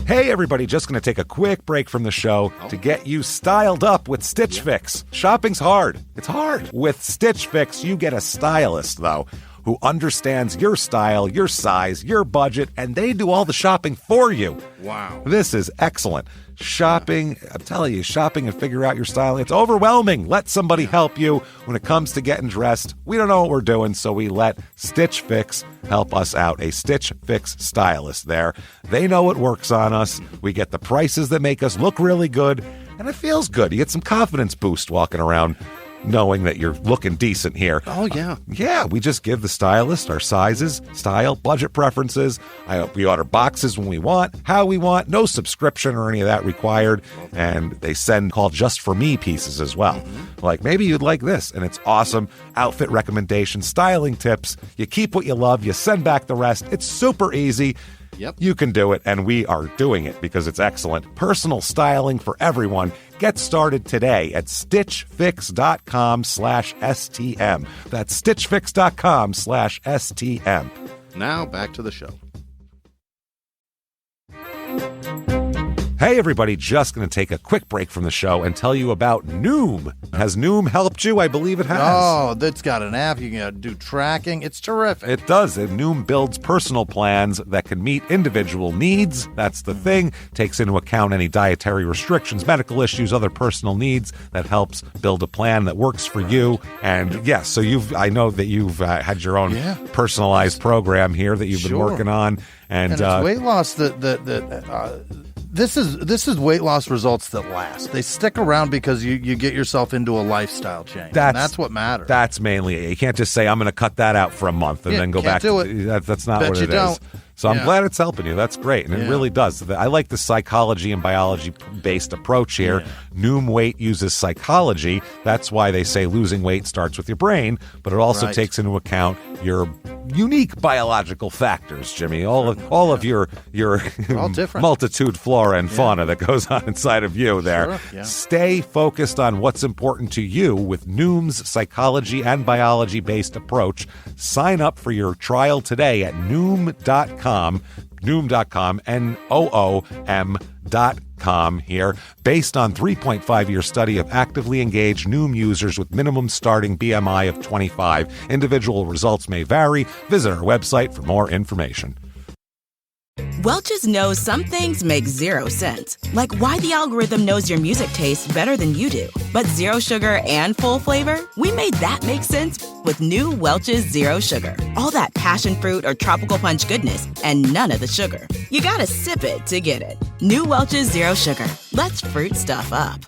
Hey everybody, just going to take a quick break from the show to get you styled up with Stitch Fix. Shopping's hard. It's hard. With Stitch Fix, you get a stylist, though, who understands your style, your size, your budget, and they do all the shopping for you. Wow. This is excellent. Shopping, I'm telling you, shopping and figure out your style, it's overwhelming. Let somebody help you when it comes to getting dressed. We don't know what we're doing, so we let Stitch Fix help us out. A Stitch Fix stylist there. They know what works on us. We get the prices that make us look really good, and it feels good. You get some confidence boost walking around knowing that you're looking decent here. Oh, yeah. Yeah, we just give the stylist our sizes, style, budget preferences. We order boxes when we want, how we want, no subscription or any of that required. And they send called Just For Me pieces as well. Like, maybe you'd like this, and it's awesome. Outfit recommendations, styling tips. You keep what you love, you send back the rest. It's super easy. Yep. You can do it, and we are doing it because it's excellent. Personal styling for everyone. Get started today at stitchfix.com/STM. That's stitchfix.com/STM. Now back to the show. Hey everybody, just going to take a quick break from the show and tell you about Noom. Has Noom helped you? I believe it has. Oh, that's got an app. You can do tracking. It's terrific. It does. And Noom builds personal plans that can meet individual needs. That's the thing. Takes into account any dietary restrictions, medical issues, other personal needs. That helps build a plan that works for you. And yes, so I know that you've had your own personalized program here that you've been working on. And it's weight loss This is weight loss results that last. They stick around because you get yourself into a lifestyle change. That's what matters. That's mainly it. You can't just say, I'm going to cut that out for a month and then go back to it. That's not what it is. So I'm glad it's helping you. That's great. And it really does. I like the psychology and biology-based approach here. Yeah. Noom Weight uses psychology. That's why they say losing weight starts with your brain, but it also takes into account your unique biological factors, Jimmy. All of your multitude flora and fauna that goes on inside of you there. Sure. Yeah. Stay focused on what's important to you with Noom's psychology and biology-based approach. Sign up for your trial today at Noom.com, Noom.com here. Based on 3.5-year study of actively engaged Noom users with minimum starting BMI of 25. Individual results may vary. Visit our website for more information. Welch's knows some things make zero sense, like why the algorithm knows your music tastes better than you do. But zero sugar and full flavor? We made that make sense with new Welch's Zero Sugar. All that passion fruit or tropical punch goodness and none of the sugar. You gotta sip it to get it. New Welch's Zero Sugar. Let's fruit stuff up.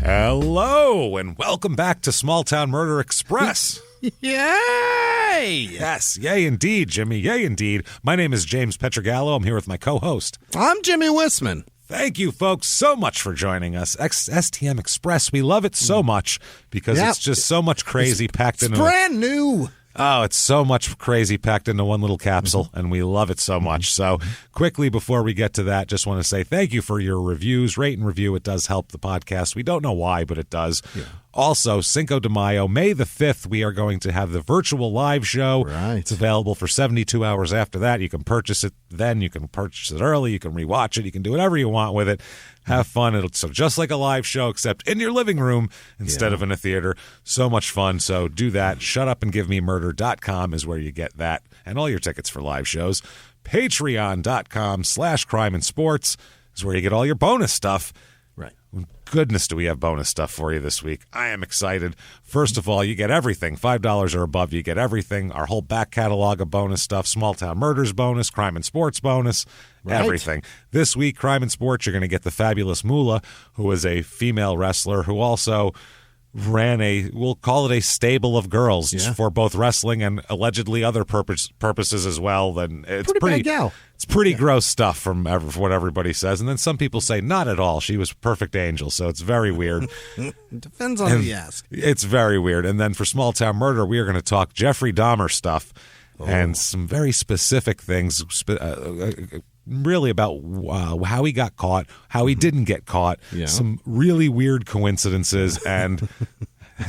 Hello, and welcome back to Small Town Murder Express. Yay! Yes, yay indeed, Jimmy, yay indeed. My name is James Petrogallo. I'm here with my co-host. I'm Jimmy Wissman. Thank you, folks, so much for joining us. STM Express, we love it so much because it's just so much crazy packed into it. It's brand new. Oh, it's so much crazy packed into one little capsule, and we love it so much. So quickly, before we get to that, just want to say thank you for your reviews. Rate and review. It does help the podcast. We don't know why, but it does. Yeah. Also, Cinco de Mayo, May the 5th, we are going to have the virtual live show. Right. It's available for 72 hours after that. You can purchase it then. You can purchase it early. You can rewatch it. You can do whatever you want with it. Have fun. So just like a live show, except in your living room instead of in a theater. So much fun. So do that. Shutupandgivememurder.com is where you get that and all your tickets for live shows. Patreon.com/crime and sports is where you get all your bonus stuff. Right. Goodness, do we have bonus stuff for you this week. I am excited. First of all, you get everything. $5 or above, you get everything. Our whole back catalog of bonus stuff. Small Town Murders bonus, Crime and Sports bonus, everything. This week, Crime and Sports, you're going to get the fabulous Moolah, who is a female wrestler who also ran we'll call it a stable of girls for both wrestling and allegedly other purposes as well. Then it's pretty bad gal. It's pretty gross stuff from what everybody says. And then some people say not at all. She was a perfect angel. So it's very weird. Depends on who you ask. It's very weird. And then for Small Town Murder, we are going to talk Jeffrey Dahmer stuff. and some very specific things, really about how he got caught, how he didn't get caught, some really weird coincidences, and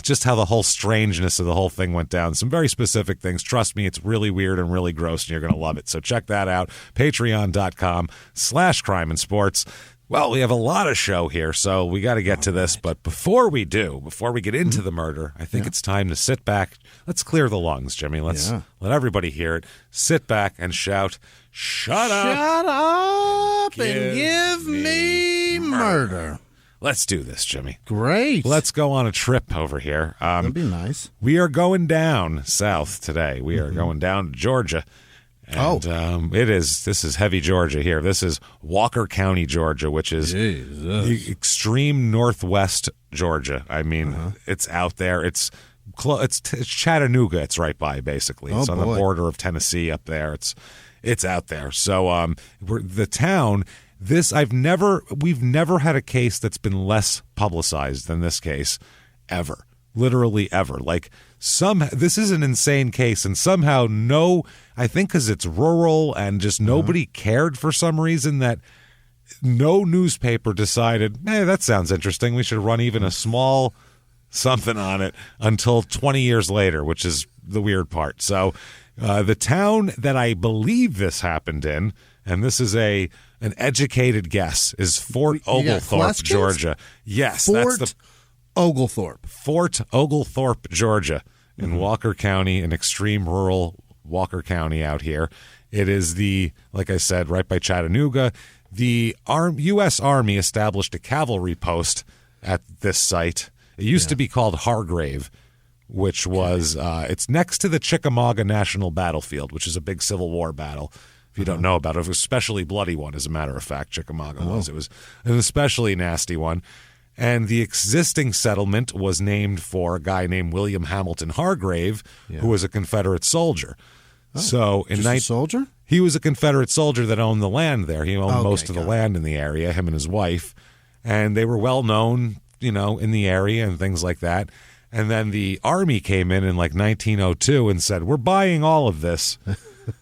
just how the whole strangeness of the whole thing went down. Some very specific things. Trust me, it's really weird and really gross, and you're going to love it. So check that out, patreon.com/crime and sports. Well, we have a lot of show here, so we got to get to this. But before we get into the murder, I think it's time to sit back. Let's clear the lungs, Jimmy. Let's let everybody hear it. Sit back and shout, "Shut up! Shut up and give me murder." Let's do this, Jimmy. Great. Let's go on a trip over here. That'd be nice. We are going down south today. We are going down to Georgia. And, this is heavy Georgia here. This is Walker County, Georgia, which is the extreme northwest Georgia. I mean, it's out there. It's Chattanooga. It's right by, basically. It's on the border of Tennessee up there. It's out there. So the town. We've never had a case that's been less publicized than this case, ever. Literally ever. This is an insane case, and somehow I think because it's rural and just nobody cared for some reason, that no newspaper decided, hey, that sounds interesting, we should run even a small something on it until 20 years later, which is the weird part. So the town that I believe this happened in, and this is an educated guess, is Fort Oglethorpe, Georgia. Yes, Oglethorpe. Fort Oglethorpe, Georgia, in Walker County, an extreme rural Walker County out here. It is like I said, right by Chattanooga. The U.S. Army established a cavalry post at this site. It used to be called Hargrave, which was, it's next to the Chickamauga National Battlefield, which is a big Civil War battle. If you don't know about it, it was an especially bloody one, as a matter of fact, Chickamauga was. It was an especially nasty one. And the existing settlement was named for a guy named William Hamilton Hargrave, who was a Confederate soldier. So a soldier? He was a Confederate soldier that owned the land there. He owned most of the land in the area, him and his wife. And they were well known, in the area and things like that. And then the Army came in 1902 and said, we're buying all of this.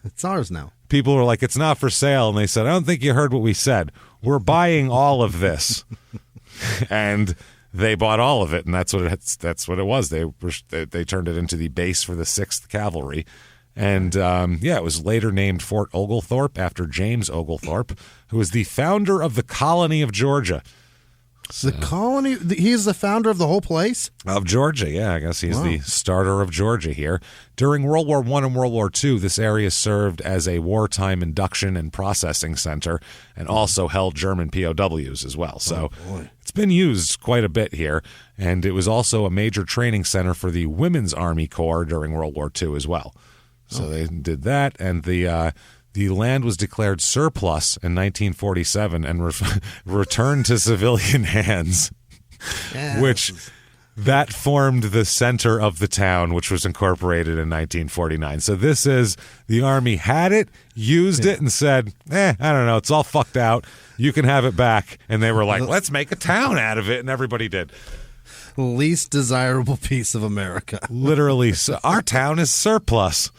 It's ours now. People were like, it's not for sale. And they said, I don't think you heard what we said. We're buying all of this. And they bought all of it, and that's what it was. They turned it into the base for the 6th Cavalry. And, it was later named Fort Oglethorpe after James Oglethorpe, who was the founder of the colony of Georgia. So, the colony? He's the founder of the whole place? Of Georgia, yeah. I guess he's the starter of Georgia here. During World War I and World War II, this area served as a wartime induction and processing center and also held German POWs as well. So it's been used quite a bit here. And it was also a major training center for the Women's Army Corps during World War II as well. So they did that, and the land was declared surplus in 1947 and returned to civilian hands, which that formed the center of the town, which was incorporated in 1949. So this is, the Army had it, used it, and said, I don't know, it's all fucked out. You can have it back. And they were like, let's make a town out of it, and everybody did. Least desirable piece of America. Literally, so our town is surplus.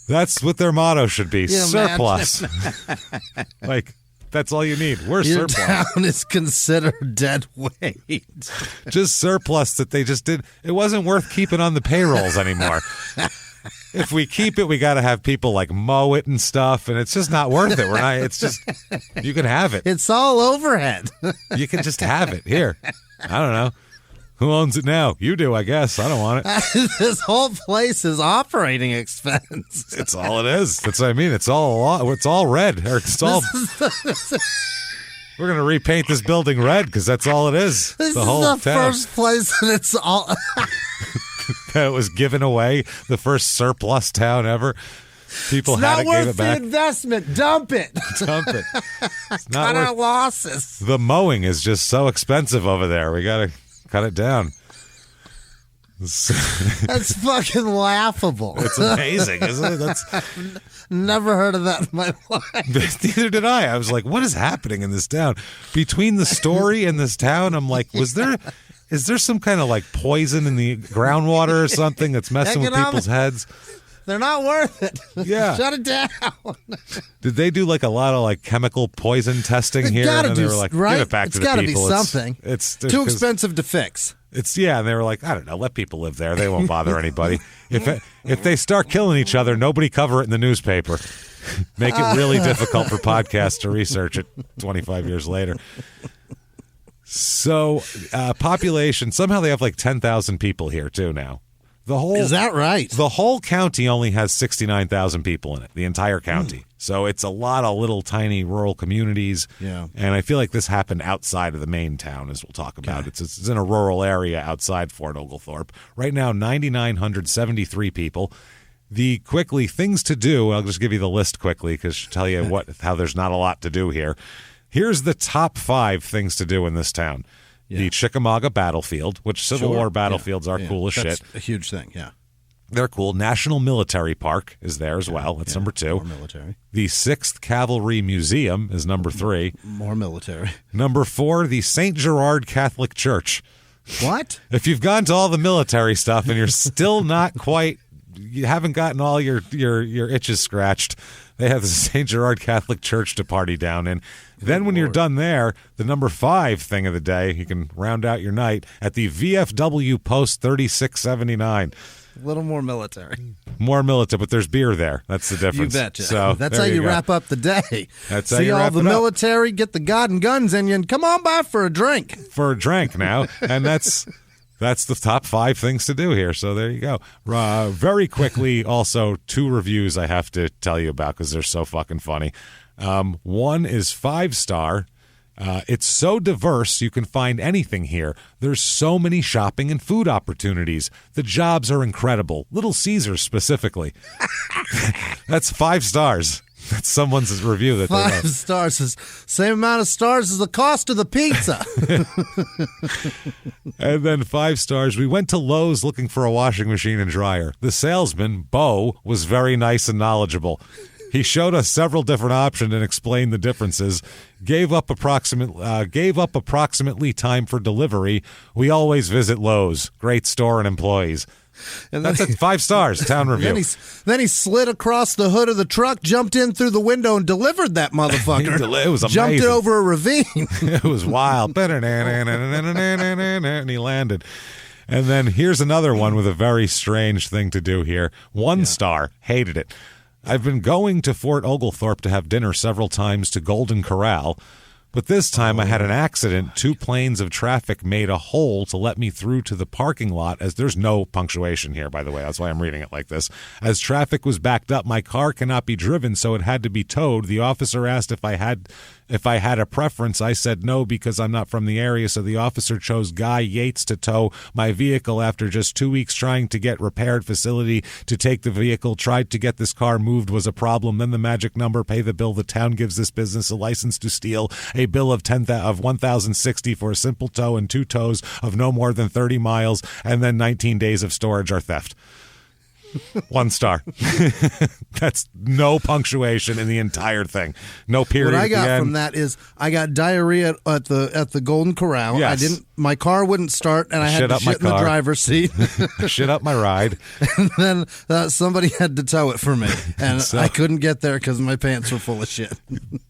That's what their motto should be, surplus. That's all you need. We're Your surplus. Your town is considered dead weight. Just surplus that they just did. It wasn't worth keeping on the payrolls anymore. If we keep it, we got to have people mow it and stuff, and it's just not worth it. It's just, you can have it. It's all overhead. You can just have it. Here. I don't know. Who owns it now? You do, I guess. I don't want it. This whole place is operating expense. It's all it is. That's what I mean. It's all red. Or it's all. We're gonna repaint this building red because that's all it is. This the whole is the town. first place that it's all. That was given away. The first surplus town ever. People had it, gave it back. It's not worth the investment. Dump it. Dump it. It's not our losses. The mowing is just so expensive over there. We gotta cut it down. That's fucking laughable. It's amazing, isn't it? I've never heard of that in my life. Neither did I. I was like, what is happening in this town? Between the story and this town, I'm like, is there some kind of poison in the groundwater or something that's messing with people's heads? They're not worth it. Yeah. Shut it down. Did they do like a lot of like chemical poison testing here? And they were like, right? give it back to the people. It's got to be something. It's too expensive to fix. And they were like, I don't know, let people live there. They won't bother anybody. If they start killing each other, nobody cover it in the newspaper. Make it really difficult for podcasts to research it 25 years later. So, population, somehow they have like 10,000 people here too now. Is that right? The whole county only has 69,000 people in it, the entire county. So it's a lot of little tiny rural communities. Yeah. And I feel like this happened outside of the main town, as we'll talk about. Okay. It's in a rural area outside Fort Oglethorpe. Right now, 9,973 people. The quickly things to do, I'll just give you the list quickly because tell you how there's not a lot to do here. Here's the top 5 things to do in this town. Yeah. The Chickamauga Battlefield, which Civil War battlefields are cool as That's shit. A huge thing, yeah. They're cool. National Military Park is there as well. That's number 2. More military. The 6th Cavalry Museum is number 3. More military. Number 4, the St. Gerard Catholic Church. What? If you've gone to all the military stuff and you're still not quite, you haven't gotten all your itches scratched, they have the St. Gerard Catholic Church to party down in. Then when you're done there, the number 5 thing of the day, you can round out your night at the VFW Post 3679. A little more military. More military, but there's beer there. That's the difference. You betcha. So that's how you wrap up the day. That's how you wrap it up. See all the military, get the God and guns in you, and come on by for a drink. For a drink now. And that's the top 5 things to do here. So there you go. Very quickly, also 2 reviews I have to tell you about because they're so fucking funny. One is 5-star. It's so diverse, you can find anything here. There's so many shopping and food opportunities. The jobs are incredible. Little Caesars specifically. That's 5 stars. That's someone's review that 5 stars is same amount of stars as the cost of the pizza. And then 5 stars. We went to Lowe's looking for a washing machine and dryer. The salesman, Bo, was very nice and knowledgeable. He showed us several different options and explained the differences. Gave up approximately time for delivery. We always visit Lowe's. Great store and employees. And that's at 5 stars, town review. Then he slid across the hood of the truck, jumped in through the window, and delivered that motherfucker. It was amazing. Jumped it over a ravine. It was wild. And he landed. And then here's another one with a very strange thing to do here. 1 star. Hated it. I've been going to Fort Oglethorpe to have dinner several times to Golden Corral, but this time I had an accident. 2 planes of traffic made a hole to let me through to the parking lot, as there's no punctuation here, by the way. That's why I'm reading it like this. As traffic was backed up, my car cannot be driven, so it had to be towed. The officer asked if I had a preference. I said no because I'm not from the area, so the officer chose Guy Yates to tow my vehicle after just 2 weeks trying to get repaired facility to take the vehicle. Tried to get this car moved was a problem. Then the magic number, pay the bill. The town gives this business a license to steal. A bill of $1,060 for a simple tow and 2 tows of no more than 30 miles, and then 19 days of storage are theft. 1 star. That's no punctuation in the entire thing. No period. What I got at the end. from that is I got diarrhea at the Golden Corral. Yes. My car wouldn't start, and I had to shit in the driver's seat. Shit up my ride. And then somebody had to tow it for me, and I couldn't get there because my pants were full of shit.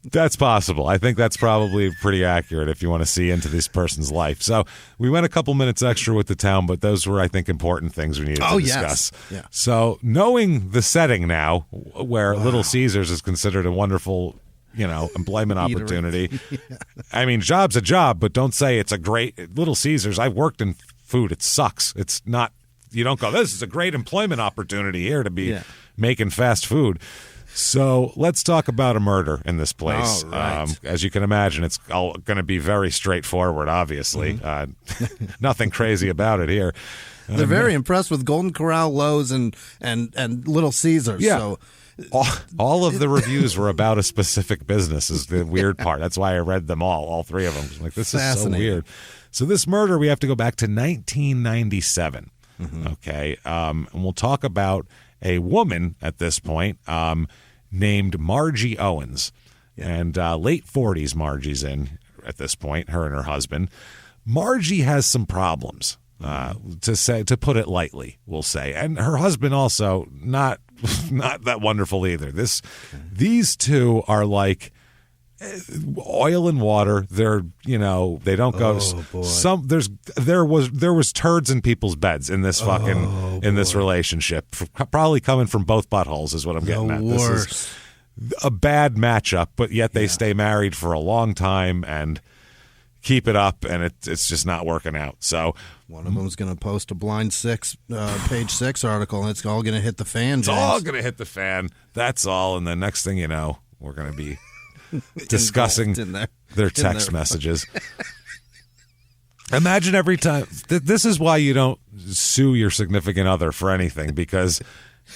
That's possible. I think that's probably pretty accurate if you want to see into this person's life. So we went a couple minutes extra with the town, but those were, I think, important things we needed to discuss. Yes. Yeah. So knowing the setting now, where Little Caesars is considered a wonderful, employment opportunity. Yeah. I mean, job's a job, but don't say it's a great Little Caesars. I've worked in food. It sucks. It's not, you don't go, this is a great employment opportunity here to be making fast food. So let's talk about a murder in this place. Right. As you can imagine, it's all going to be very straightforward, obviously. Mm-hmm. Nothing crazy about it here. They're very impressed with Golden Corral, Lowe's, and Little Caesars. Yeah. So all of the reviews were about a specific business is the weird part. That's why I read them all 3 of them. I'm like, this is so weird. So this murder, we have to go back to 1997. Mm-hmm. Okay. And we'll talk about a woman at this point named Margie Owens. Yeah. And late 40s Margie's in at this point, her and her husband. Margie has some problems. To put it lightly, we'll say. And her husband also not not that wonderful either. These two are like oil and water. They're, they don't go. There was turds in people's beds in this this relationship, probably coming from both buttholes is what I'm getting at. Worst. This is a bad matchup, but yet they stay married for a long time and keep it up, and it's just not working out. So one of them's going to post a Blind Six, page 6 article, and it's all going to hit the fan. James. It's all going to hit the fan. That's all. And the next thing you know, we're going to be discussing their text messages. Imagine every time. This is why you don't sue your significant other for anything, because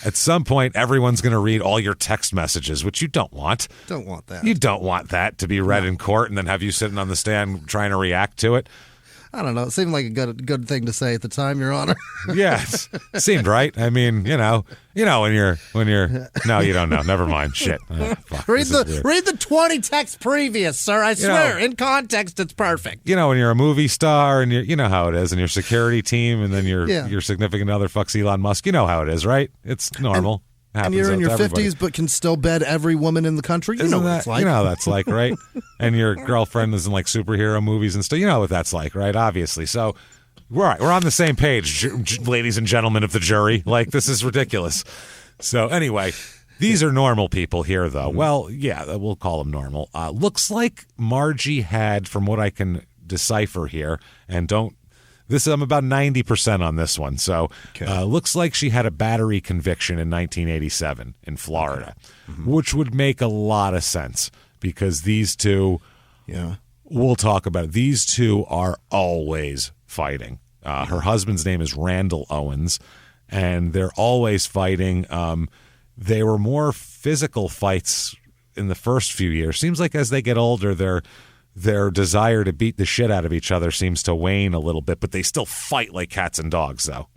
at some point everyone's going to read all your text messages, which you don't want. Don't want that. You don't want that to be read in court and then have you sitting on the stand trying to react to it. I don't know. It seemed like a good thing to say at the time, Your Honor. Yes, seemed right. I mean, when you're. No, you don't know. Never mind. Shit. Oh, fuck, read the 20 texts previous, sir. I swear, in context, it's perfect. When you're a movie star and you know how it is, and your security team, and then your significant other fucks Elon Musk. You know how it is, right? It's normal. And you're in your 50s, but can still bed every woman in the country. You know what it's like. You know how that's like, right? And your girlfriend is in like superhero movies and stuff. You know what that's like, right? Obviously. So, we're on the same page, ladies and gentlemen of the jury. Like, this is ridiculous. So, anyway, these are normal people here, though. Well, yeah, we'll call them normal. Looks like Margie had, from what I can decipher here, and I'm about 90% on this one. So looks like she had a battery conviction in 1987 in Florida, which would make a lot of sense because these two, we'll talk about it. These two are always fighting. Her husband's name is Randall Owens, and they're always fighting. They were more physical fights in the first few years. Seems like as they get older, their desire to beat the shit out of each other seems to wane a little bit, but they still fight like cats and dogs, though.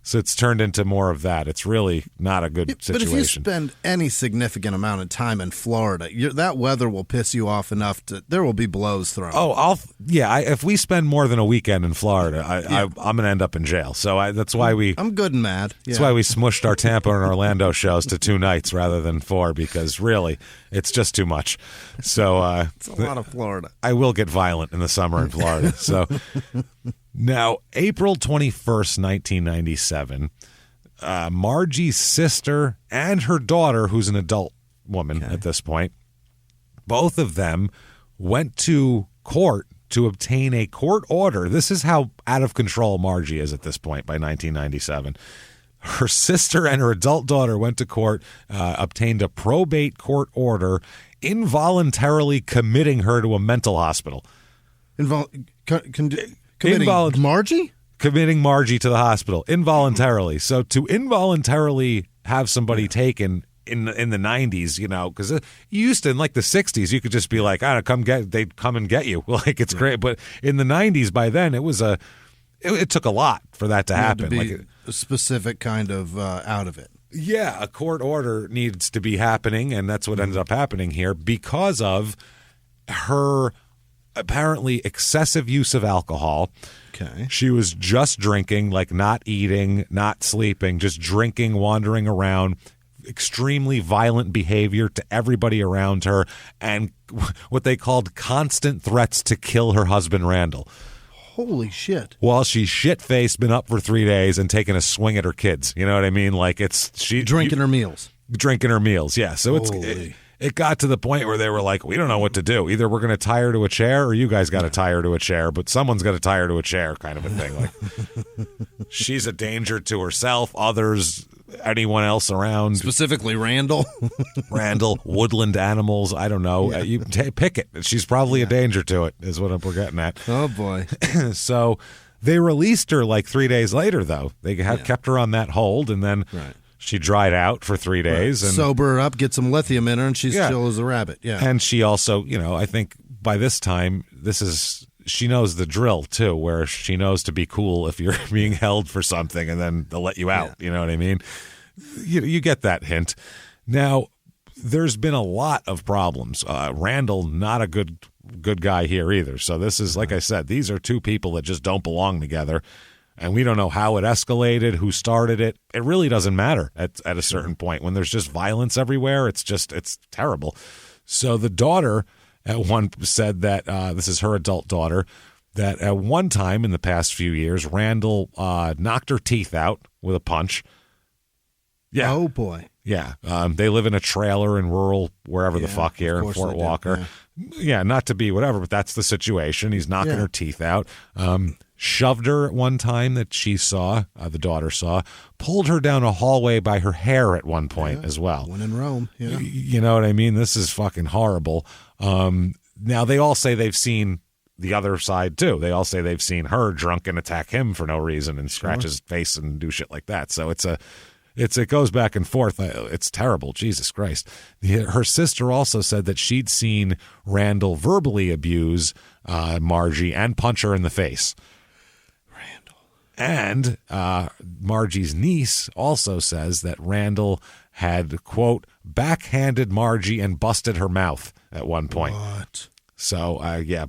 So it's turned into more of that. It's really not a good situation. But if you spend any significant amount of time in Florida, that weather will piss you off enough there will be blows thrown. If we spend more than a weekend in Florida, I'm going to end up in jail. So that's why I'm good and mad. That's why we smushed our Tampa and Orlando shows to 2 nights rather than 4, because really, it's just too much. So it's a lot of Florida. I will get violent in the summer in Florida. So. Now, April 21st, 1997, Margie's sister and her daughter, who's an adult woman at this point, both of them went to court to obtain a court order. This is how out of control Margie is at this point by 1997. Her sister and her adult daughter went to court, obtained a probate court order, involuntarily committing her to a mental hospital. Committing Margie? Committing Margie to the hospital involuntarily. So to involuntarily have somebody taken in the 90s, because you used to, in like the 60s, you could just be like, they'd come and get you. Like, it's great. But in the 90s, by then, it took a lot for that to happen. To be a specific kind of out of it. Yeah, a court order needs to be happening, and that's what ended up happening here because of her apparently excessive use of alcohol. Okay. She was just drinking, like not eating, not sleeping, just drinking, wandering around, extremely violent behavior to everybody around her, and what they called constant threats to kill her husband, Randall. Holy shit. While she's shit-faced, been up for 3 days, and taking a swing at her kids. You know what I mean? Like, Drinking her meals. Drinking her meals, yeah. So it got to the point where they were like, we don't know what to do. Either we're going to tie her to a chair or you guys got to tie her to a chair, but someone's got to tie her to a chair kind of a thing. Like, she's a danger to herself, others, anyone else around. Specifically Randall. Randall, woodland animals, I don't know. You pick it. She's probably a danger to it is what we're getting at. Oh, boy. So they released her like 3 days later, though. They kept her on that hold, and then... Right. She dried out for 3 days. And sober her up, get some lithium in her, and she's chill as a rabbit. Yeah. And she also, I think by this time, she knows the drill, too, where she knows to be cool if you're being held for something and then they'll let you out. Yeah. You know what I mean? You get that hint. Now, there's been a lot of problems. Randall, not a good guy here either. So this is, like I said, these are two people that just don't belong together. And we don't know how it escalated, who started it. It really doesn't matter at a certain point. When there's just violence everywhere, it's terrible. So the daughter at one said that, this is her adult daughter, that at one time in the past few years, Randall knocked her teeth out with a punch. Yeah. Oh, boy. Yeah. They live in a trailer in rural, wherever the fuck here in Fort Walker. Yeah, not to be whatever, but that's the situation. He's knocking her teeth out. Shoved her at one time that she saw, the daughter saw, pulled her down a hallway by her hair at one point as well. When in Rome, You know what I mean? This is fucking horrible. Now, they all say they've seen the other side, too. They all say they've seen her drunken attack him for no reason and scratch his face and do shit like that. So it goes back and forth. It's terrible. Jesus Christ. Her sister also said that she'd seen Randall verbally abuse Margie and punch her in the face. And Margie's niece also says that Randall had, quote, backhanded Margie and busted her mouth at one point. What? So,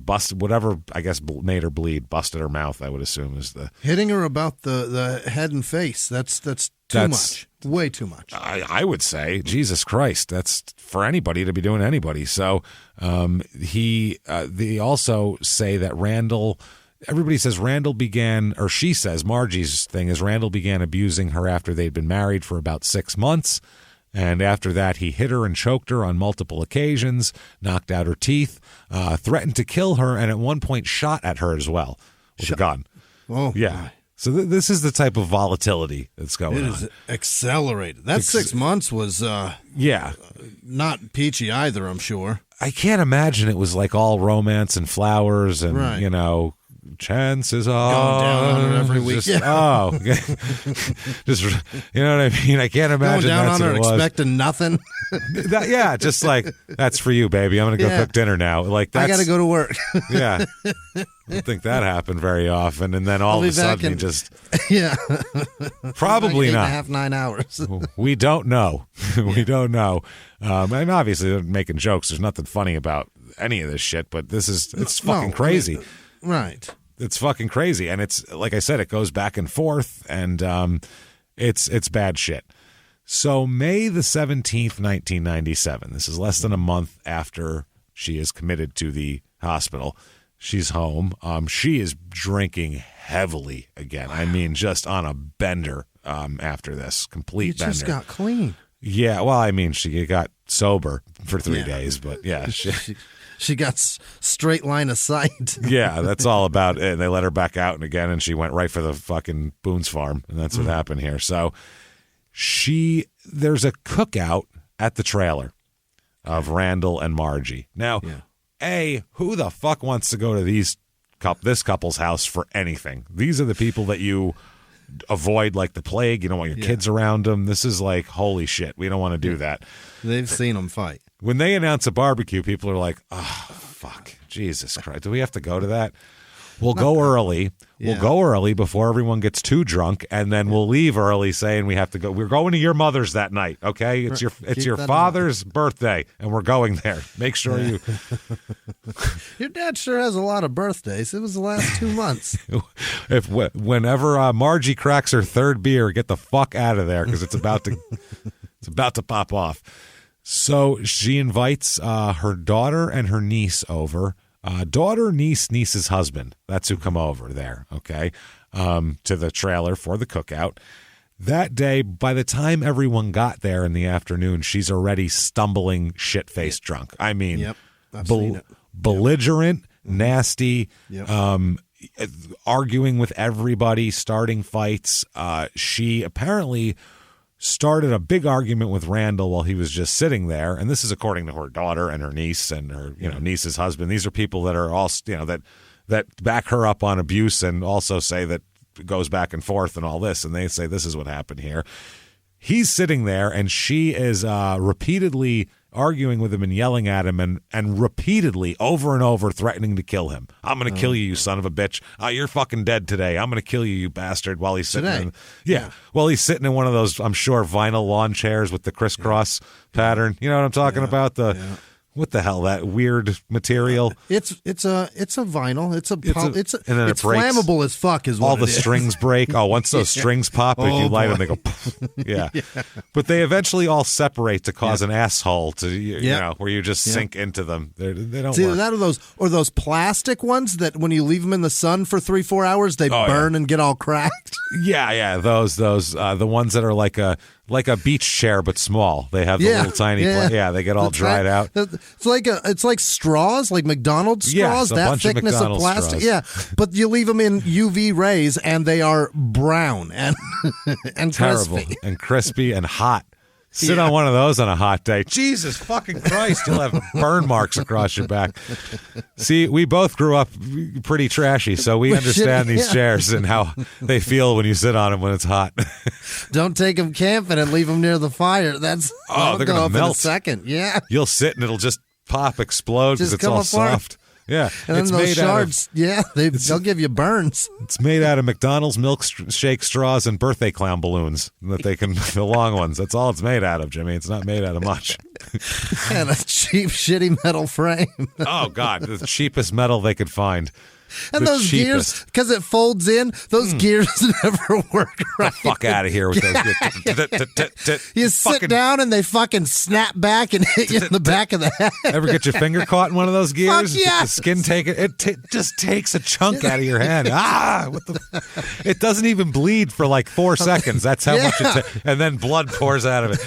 busted, whatever, I guess, made her bleed, busted her mouth, I would assume is the... Hitting her about the head and face, that's too much. Way too much. I would say, Jesus Christ, that's for anybody to be doing to anybody. So, they also say that Randall... Everybody says Randall began, or she says, Margie's thing is Randall began abusing her after they'd been married for about 6 months. And after that, he hit her and choked her on multiple occasions, knocked out her teeth, threatened to kill her, and at one point shot at her as well with a gun. Oh, yeah. my. So this is the type of volatility that's going on. It is accelerated. That 6 months was not peachy either, I'm sure. I can't imagine it was like all romance and flowers and, chances are going down on her every week. Just, just you know what I mean? I can't imagine going down that's on her what it was. expecting nothing. Just like, that's for you, baby. I'm gonna go cook dinner now. Like, I gotta go to work. I don't think that happened very often. And then all of a sudden, just probably not. 8.5, 9 hours. We don't know. We don't know. And obviously, they're making jokes. There's nothing funny about any of this shit. But it's fucking crazy. Right. It's fucking crazy. And it's, like I said, it goes back and forth, and it's bad shit. So May the 17th, 1997, this is less than a month after she is committed to the hospital. She's home. She is drinking heavily again. I mean, just on a bender after this. Complete bender. You just got clean. Yeah, well, I mean, she got sober for 3 days, but yeah. She got straight line of sight. Yeah, that's all about it. They let her back out and again, and she went right for the fucking Boone's farm, and that's what happened here. So there's a cookout at the trailer of Randall and Margie. Now, who the fuck wants to go to this couple's house for anything? These are the people that you avoid like the plague. You don't want your kids around them. This is like, holy shit, we don't want to do that. They've seen them fight. When they announce a barbecue, people are like, oh, fuck, Jesus Christ. Do we have to go to that? We'll go early. Yeah. We'll go early before everyone gets too drunk, and then we'll leave early saying we have to go. We're going to your mother's that night, okay? It's your father's birthday, and we're going there. Make sure you... Your dad sure has a lot of birthdays. It was the last 2 months. Whenever Margie cracks her third beer, get the fuck out of there, because it's about to pop off. So she invites her daughter and her niece over. Daughter, niece, niece's husband. That's who come over there, okay, to the trailer for the cookout. That day, by the time everyone got there in the afternoon, she's already stumbling, shit-faced drunk. I mean, belligerent, nasty, arguing with everybody, starting fights. She apparently started a big argument with Randall while he was just sitting there, and this is according to her daughter and her niece and her niece's husband. These are people that are all that back her up on abuse and also say that it goes back and forth and all this, and they say this is what happened here. He's sitting there, and she is repeatedly arguing with him and yelling at him and repeatedly over and over threatening to kill him. I'm going to kill you, you son of a bitch. You're fucking dead today. I'm going to kill you, you bastard, while he's sitting while he's sitting in one of those, I'm sure, vinyl lawn chairs with the crisscross pattern. You know what I'm talking about? what the hell, that weird material? It's a vinyl. It's flammable as fuck. Is what all the strings break. Oh, once those strings pop, if you light them, they go. Yeah. But they eventually all separate to cause an asshole to you know, where you just sink into them. They don't. See, work. That or those plastic ones that when you leave them in the sun for 3-4 hours, they burn and get all cracked. Yeah. Those the ones that are like a beach chair but small. They have the little tiny they get all dried out. It's like straws, like McDonald's straws, that thickness of plastic. Straws. Yeah, but you leave them in UV rays and they are brown and terrible crispy. and crispy and hot. Sit on one of those on a hot day. Jesus fucking Christ, you'll have burn marks across your back. See, we both grew up pretty trashy, so we understand these chairs and how they feel when you sit on them when it's hot. Don't take them camping and leave them near the fire. They're going to melt in a second. Yeah. You'll sit and it'll just pop, explode because it's all soft. Yeah, and then those shards, they'll give you burns. It's made out of McDonald's milkshake straws and birthday clown balloons that they can, the long ones. That's all it's made out of, Jimmy. It's not made out of much. And a cheap, shitty metal frame. Oh, God, the cheapest metal they could find. And those gears, because it folds in, those gears never work right. The fuck out of here with those gears. You sit down and they fucking snap back and hit you in the back of the head. Ever get your finger caught in one of those gears? Fuck yeah. The skin just takes a chunk out of your hand. It doesn't even bleed for like 4 seconds. That's how much it takes. And then blood pours out of it.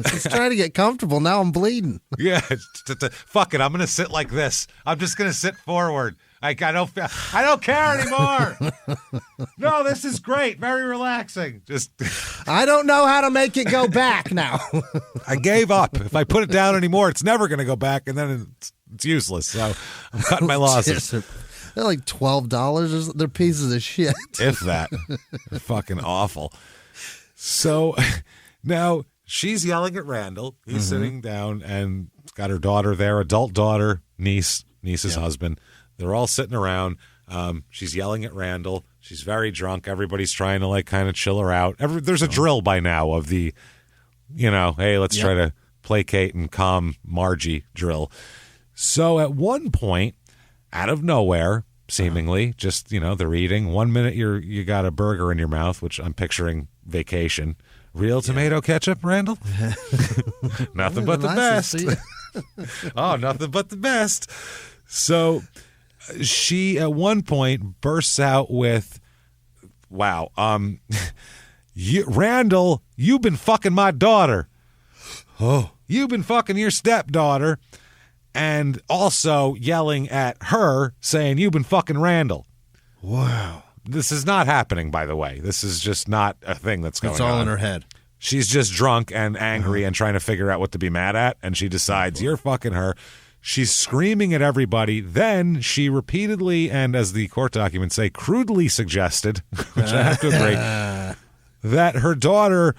Just trying to get comfortable. Now I'm bleeding. Yeah. Fuck it. I'm going to sit like this. I'm just going to sit forward. I don't care anymore. No, this is great. Very relaxing. I don't know how to make it go back now. I gave up. If I put it down anymore, it's never going to go back, and then it's useless. So I'm cutting my losses. They're like $12. They're pieces of shit. If that. They're fucking awful. So now she's yelling at Randall. He's sitting down and got her daughter there, adult daughter, niece's husband. They're all sitting around. She's yelling at Randall. She's very drunk. Everybody's trying to like kind of chill her out. There's a drill by now of the, hey, let's try to placate and calm Margie drill. So at one point, out of nowhere, seemingly, just, they're eating. 1 minute you got a burger in your mouth, which I'm picturing vacation. Real tomato ketchup, Randall? Nothing but the best. Oh, nothing but the best. So she at one point bursts out with, wow, Randall, you've been fucking my daughter. Oh, you've been fucking your stepdaughter. And also yelling at her saying, you've been fucking Randall. Wow. This is not happening, by the way. This is just not a thing that's going on. It's all in her head. She's just drunk and angry and trying to figure out what to be mad at. And she decides, you're fucking her. She's screaming at everybody. Then she repeatedly, and as the court documents say, crudely suggested, which I have to agree, that her daughter,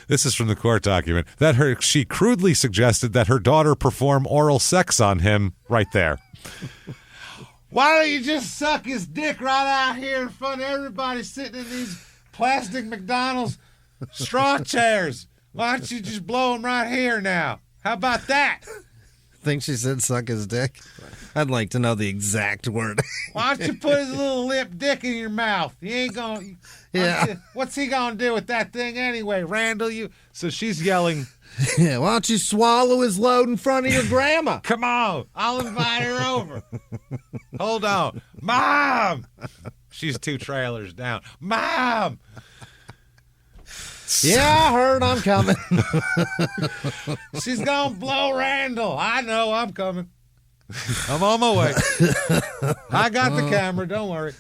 this is from the court document, she crudely suggested that her daughter perform oral sex on him right there. Why don't you just suck his dick right out here in front of everybody sitting in these plastic McDonald's straw chairs? Why don't you just blow him right here now? How about that? Think she said suck his dick? I'd like to know the exact word. Why don't you put his little limp dick in your mouth? He ain't going to... Yeah. What's he going to do with that thing anyway, Randall? So she's yelling... Yeah, why don't you swallow his load in front of your grandma? Come on, I'll invite her over. Hold on. Mom! She's 2 trailers down. Mom! Yeah, I heard I'm coming. She's going to blow Randall. I know I'm coming. I'm on my way. I got the camera. Don't worry.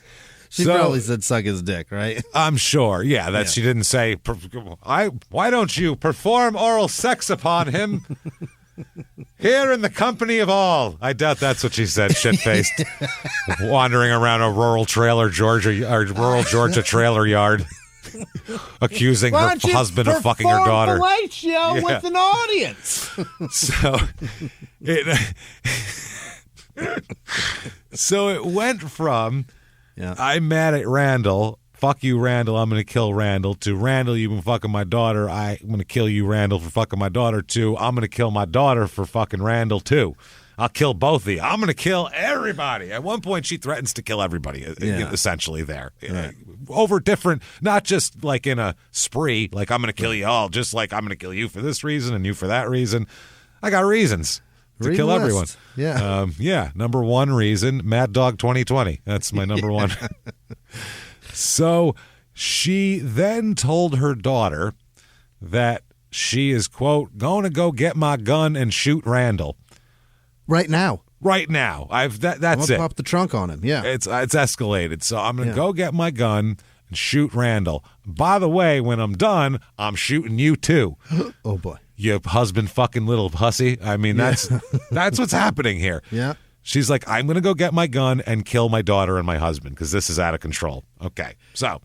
She probably said suck his dick, right? I'm sure. Yeah, she didn't say, why don't you perform oral sex upon him here in the company of all? I doubt that's what she said, shit-faced. Wandering around a rural Georgia trailer yard. Accusing her husband of fucking her daughter. Fellatio with an audience. So it went from I'm mad at Randall fuck you, Randall, I'm going to kill Randall, to Randall, you've been fucking my daughter, I'm going to kill you, Randall, for fucking my daughter, to I'm going to kill my daughter for fucking Randall, too. I'll kill both of you. I'm going to kill everybody. At one point, she threatens to kill everybody, essentially, there. Right. Over different, not just like in a spree, like I'm going to kill you all, just like I'm going to kill you for this reason and you for that reason. I got reasons to kill everyone. Yeah. Number one reason, Mad Dog 2020. That's my number one. So she then told her daughter that she is, quote, going to go get my gun and shoot Randall. Right now. That's it. Pop the trunk on him. Yeah. It's escalated. So I'm going to go get my gun and shoot Randall. By the way, when I'm done, I'm shooting you too. Oh boy. You husband fucking little hussy. I mean, that's what's happening here. Yeah. She's like, I'm going to go get my gun and kill my daughter and my husband because this is out of control. Okay. So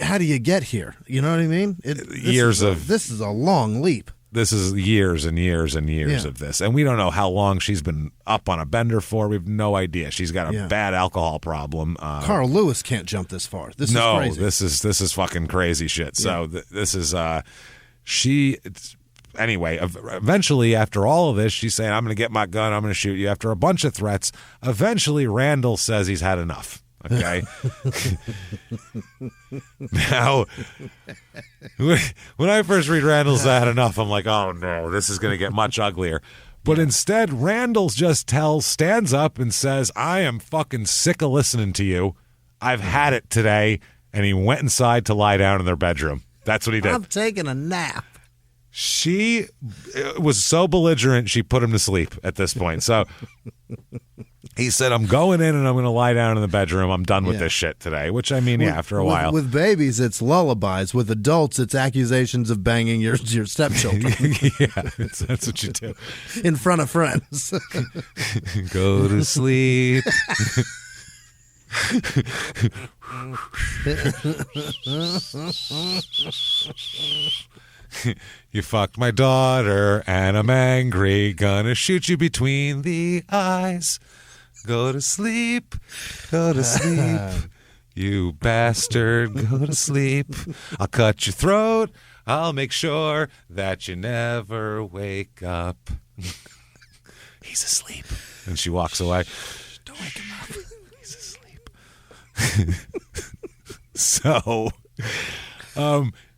how do you get here? You know what I mean? This is a long leap. This is years and years and years of this. And we don't know how long she's been up on a bender for. We have no idea. She's got a bad alcohol problem. Carl Lewis can't jump this far. This is crazy. This is fucking crazy shit. So this is anyway, eventually after all of this, she's saying, I'm going to get my gun. I'm going to shoot you. After a bunch of threats, eventually Randall says he's had enough. Okay. Now, when I first read Randall's had enough, I'm like, oh no, this is going to get much uglier. But instead, Randall just stands up and says, I am fucking sick of listening to you. I've had it today. And he went inside to lie down in their bedroom. That's what he did. I'm taking a nap. She was so belligerent, she put him to sleep at this point. So he said, I'm going in and I'm going to lie down in the bedroom. I'm done with this shit today, which I mean, after a while. With babies, it's lullabies. With adults, it's accusations of banging your stepchildren. That's what you do. In front of friends. Go to sleep. You fucked my daughter and I'm angry, gonna shoot you between the eyes. Go to sleep, you bastard, go to sleep. I'll cut your throat, I'll make sure that you never wake up. He's asleep. And she walks away. Don't wake him up. He's asleep. So,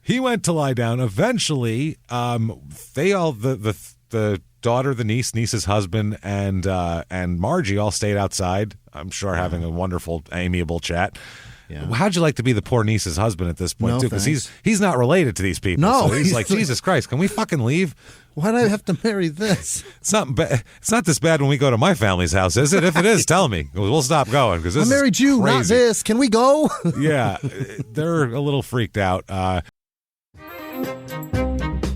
he went to lie down. Eventually, they all the daughter, the niece's husband, and Margie all stayed outside. I'm sure having a wonderful, amiable chat. Yeah. How'd you like to be the poor niece's husband at this point, too? Because he's not related to these people. No, so he's like, Jesus Christ, can we fucking leave? Why do I have to marry this? It's not this bad when we go to my family's house, is it? If it is, tell me. We'll stop going because this I married you, crazy. Not this. Can we go? Yeah, they're a little freaked out.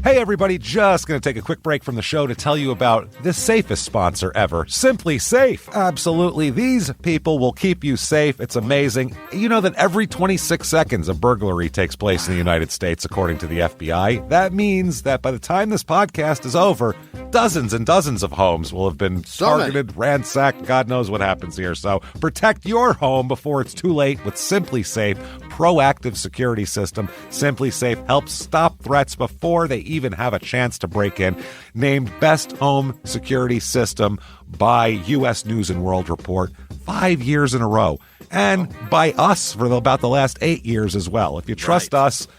Hey, everybody, just going to take a quick break from the show to tell you about the safest sponsor ever, Simply Safe. Absolutely. These people will keep you safe. It's amazing. You know that every 26 seconds a burglary takes place in the United States, according to the FBI. That means that by the time this podcast is over, dozens and dozens of homes will have been targeted, ransacked. God knows what happens here. So protect your home before it's too late with Simply Safe proactive security system. Simply Safe helps stop threats before they even have a chance to break in. Named Best Home Security System by U.S. News & World Report 5 years in a row. And by us for about the last 8 years as well. If you trust us,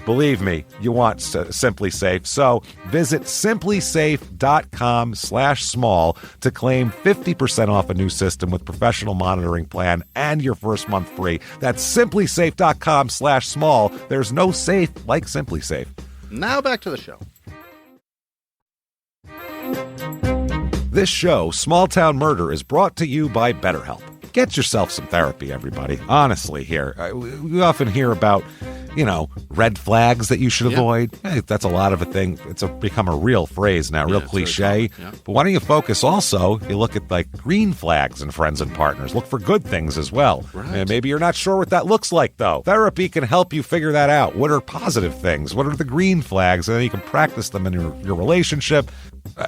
believe me, you want Simply Safe. So visit simplysafe.com/small to claim 50% off a new system with professional monitoring plan and your first month free. That's simplysafe.com/small. There's no safe like Simply Safe. Now back to the show. This show, Small Town Murder, is brought to you by BetterHelp. Get yourself some therapy, everybody. Honestly, here. We often hear about, red flags that you should avoid. Hey, that's a lot of a thing. It's become a real phrase now, real cliche. Yeah. But why don't you focus also, you look at like green flags in friends and partners. Look for good things as well. Right. And maybe you're not sure what that looks like, though. Therapy can help you figure that out. What are positive things? What are the green flags? And then you can practice them in your relationship.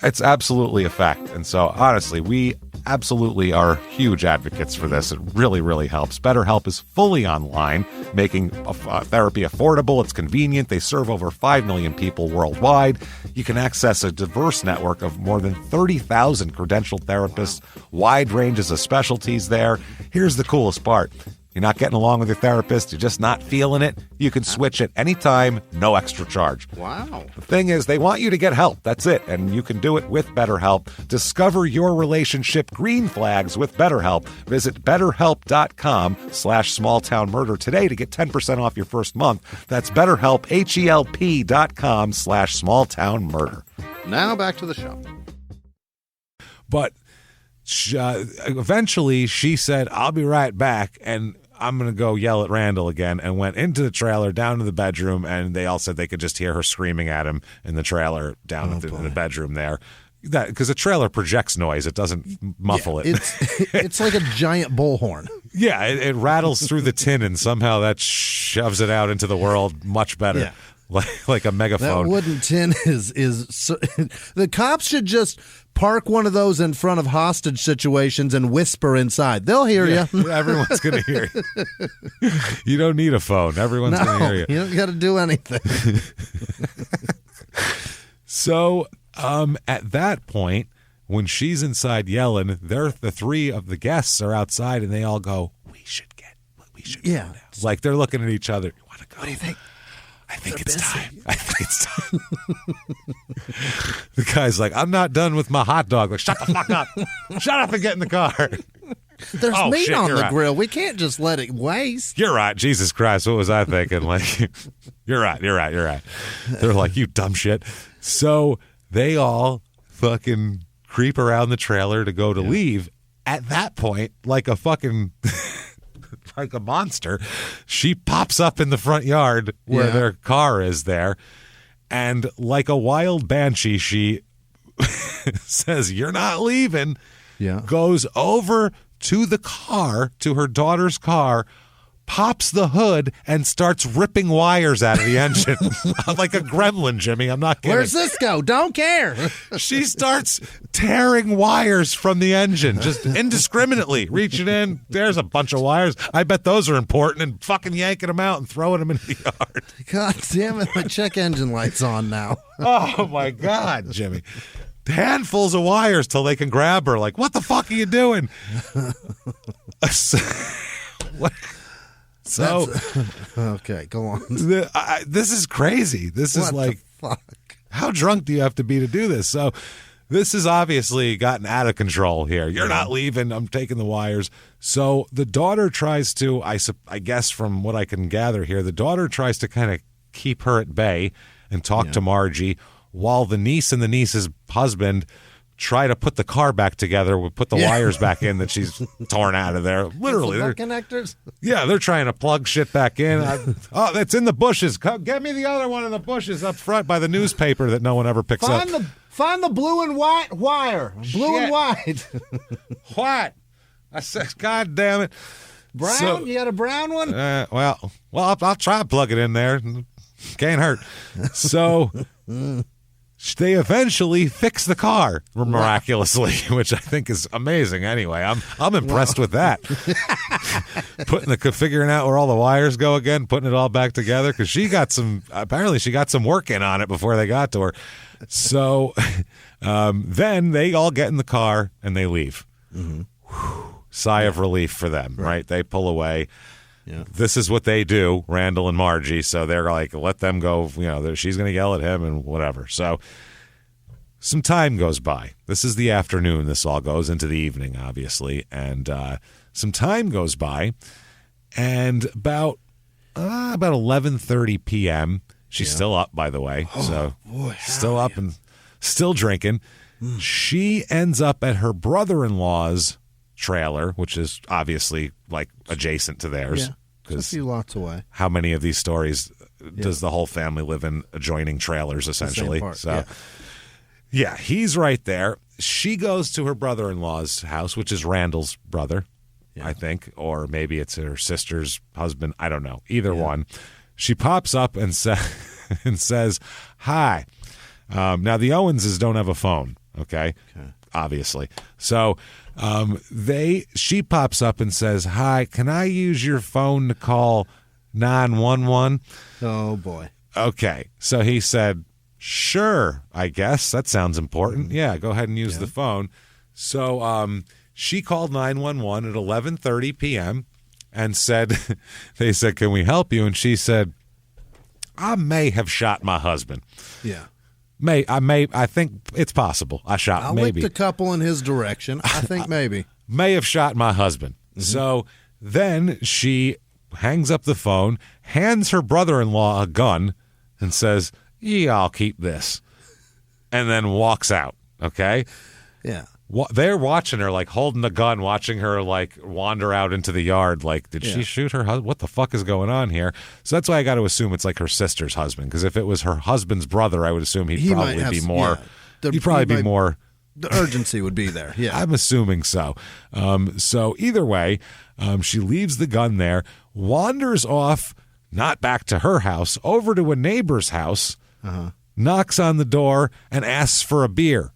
It's absolutely a fact. And so, honestly, we absolutely are huge advocates for this. It really, really helps. BetterHelp is fully online, making therapy affordable. It's convenient. They serve over 5 million people worldwide. You can access a diverse network of more than 30,000 credentialed therapists, wide ranges of specialties there. Here's the coolest part. You're not getting along with your therapist, you're just not feeling it, you can switch at any time, no extra charge. Wow. The thing is, they want you to get help. That's it. And you can do it with BetterHelp. Discover your relationship green flags with BetterHelp. Visit BetterHelp.com/smalltownmurder today to get 10% off your first month. That's BetterHelp, HELP.com/smalltownmurder. Now back to the show. But eventually she said, I'll be right back, and I'm going to go yell at Randall again, and went into the trailer, down to the bedroom, and they all said they could just hear her screaming at him in the trailer down in the bedroom there. Because the trailer projects noise. It doesn't muffle it. It's like a giant bullhorn. Yeah, it rattles through the tin, and somehow that shoves it out into the world much better. Yeah. Like a megaphone. That wooden tin is so, the cops should just park one of those in front of hostage situations and whisper inside. They'll hear you. Everyone's going to hear you. You don't need a phone. Everyone's going to hear you. You don't got to do anything. So at that point, when she's inside yelling, the three of the guests are outside, and they all go, we should go now. Like they're looking at each other. You want to go? What do you think? I think it's time. The guy's like, I'm not done with my hot dog. Like, shut the fuck up. Shut up and get in the car. There's meat on the grill. We can't just let it waste. You're right. Jesus Christ. What was I thinking? Like, you're right. They're like, you dumb shit. So they all fucking creep around the trailer to go to leave. At that point, like a fucking... like a monster, she pops up in the front yard where their car is there, and like a wild banshee, she says, you're not leaving, goes over to the car, to her daughter's car, pops the hood, and starts ripping wires out of the engine. Like a gremlin, Jimmy. I'm not kidding. Where's this go? Don't care. She starts tearing wires from the engine, just indiscriminately, reaching in. There's a bunch of wires. I bet those are important, and fucking yanking them out and throwing them in the yard. God damn it. My check engine light's on now. Oh, my God, Jimmy. Handfuls of wires till they can grab her. Like, what the fuck are you doing? What? So, okay, go on. This is crazy. This is like, fuck? How drunk do you have to be to do this? So this has obviously gotten out of control here. You're not leaving. I'm taking the wires. So the daughter tries to, I guess from what I can gather here, the daughter tries to kind of keep her at bay and talk to Margie, while the niece and the niece's husband try to put the car back together, put the wires back in that she's torn out of there. Literally. They're connectors? Yeah, they're trying to plug shit back in. That's in the bushes. Get me the other one in the bushes up front by the newspaper that no one ever picks up. Find the blue and white wire. Blue and white. What? I said, God damn it. Brown? So, you got a brown one? Well, I'll try to plug it in there. Can't hurt. So... They eventually fix the car miraculously, which I think is amazing. Anyway, I'm impressed with that. Figuring out where all the wires go again, putting it all back together, because apparently she got some work in on it before they got to her. So then they all get in the car and they leave. Mm-hmm. Sigh of relief for them, right? They pull away. Yeah. This is what they do, Randall and Margie. So they're like, let them go. She's going to yell at him and whatever. So some time goes by. This is the afternoon. This all goes into the evening, obviously. And some time goes by. And about 11:30 p.m., she's still up, by the way. Still up and still drinking. She ends up at her brother-in-law's trailer, which is obviously like adjacent to theirs. Just a few lots away. How many of these stories does the whole family live in adjoining trailers, essentially? He's right there. She goes to her brother-in-law's house, which is Randall's brother, I think, or maybe it's her sister's husband. I don't know. Either one. She pops up and says, hi. Now, the Owenses don't have a phone. Okay. Obviously. So she pops up and says, "Hi, can I use your phone to call 911?" Oh, boy. Okay. So he said, "Sure, I guess. That sounds important. Yeah, go ahead and use the phone." So she called 911 at 11:30 p.m. and said, they said, "Can we help you?" And she said, "I may have shot my husband." Yeah. I think it's possible. I maybe. licked a couple in his direction. I think maybe. May have shot my husband. Mm-hmm. So then she hangs up the phone, hands her brother-in-law a gun, and says, "Yeah, I'll keep this," and then walks out. Okay? Yeah. They're watching her, like, holding the gun, watching her, like, wander out into the yard. Like, did she shoot her husband? What the fuck is going on here? So that's why I got to assume it's, like, her sister's husband. Because if it was her husband's brother, I would assume he'd probably be more. He'd probably be more. The urgency would be there. Yeah. I'm assuming so. So either way, she leaves the gun there, wanders off, not back to her house, over to a neighbor's house, knocks on the door, and asks for a beer.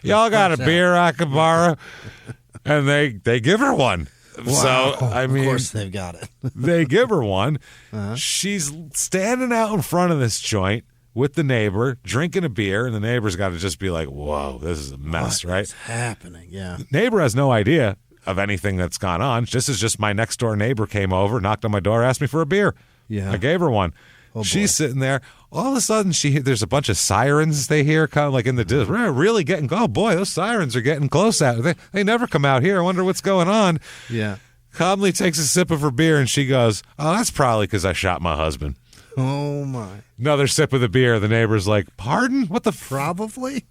"Y'all got a beer I can borrow?" And they give her one. Wow. So I mean, of course they've got it. They give her one. She's standing out in front of this joint with the neighbor, drinking a beer, and the neighbor's got to just be like, "Whoa, this is a mess," right? What's happening? Yeah. The neighbor has no idea of anything that's gone on. This is just my next door neighbor came over, knocked on my door, asked me for a beer. Yeah. I gave her one. Oh, she's sitting there. All of a sudden, there's a bunch of sirens they hear, kind of like in the distance. We're really getting. Oh boy, those sirens are getting close out. They never come out here. I wonder what's going on. Yeah. Calmly takes a sip of her beer and she goes, "Oh, that's probably because I shot my husband." Oh my! Another sip of the beer. The neighbor's like, "Pardon? What the? Probably."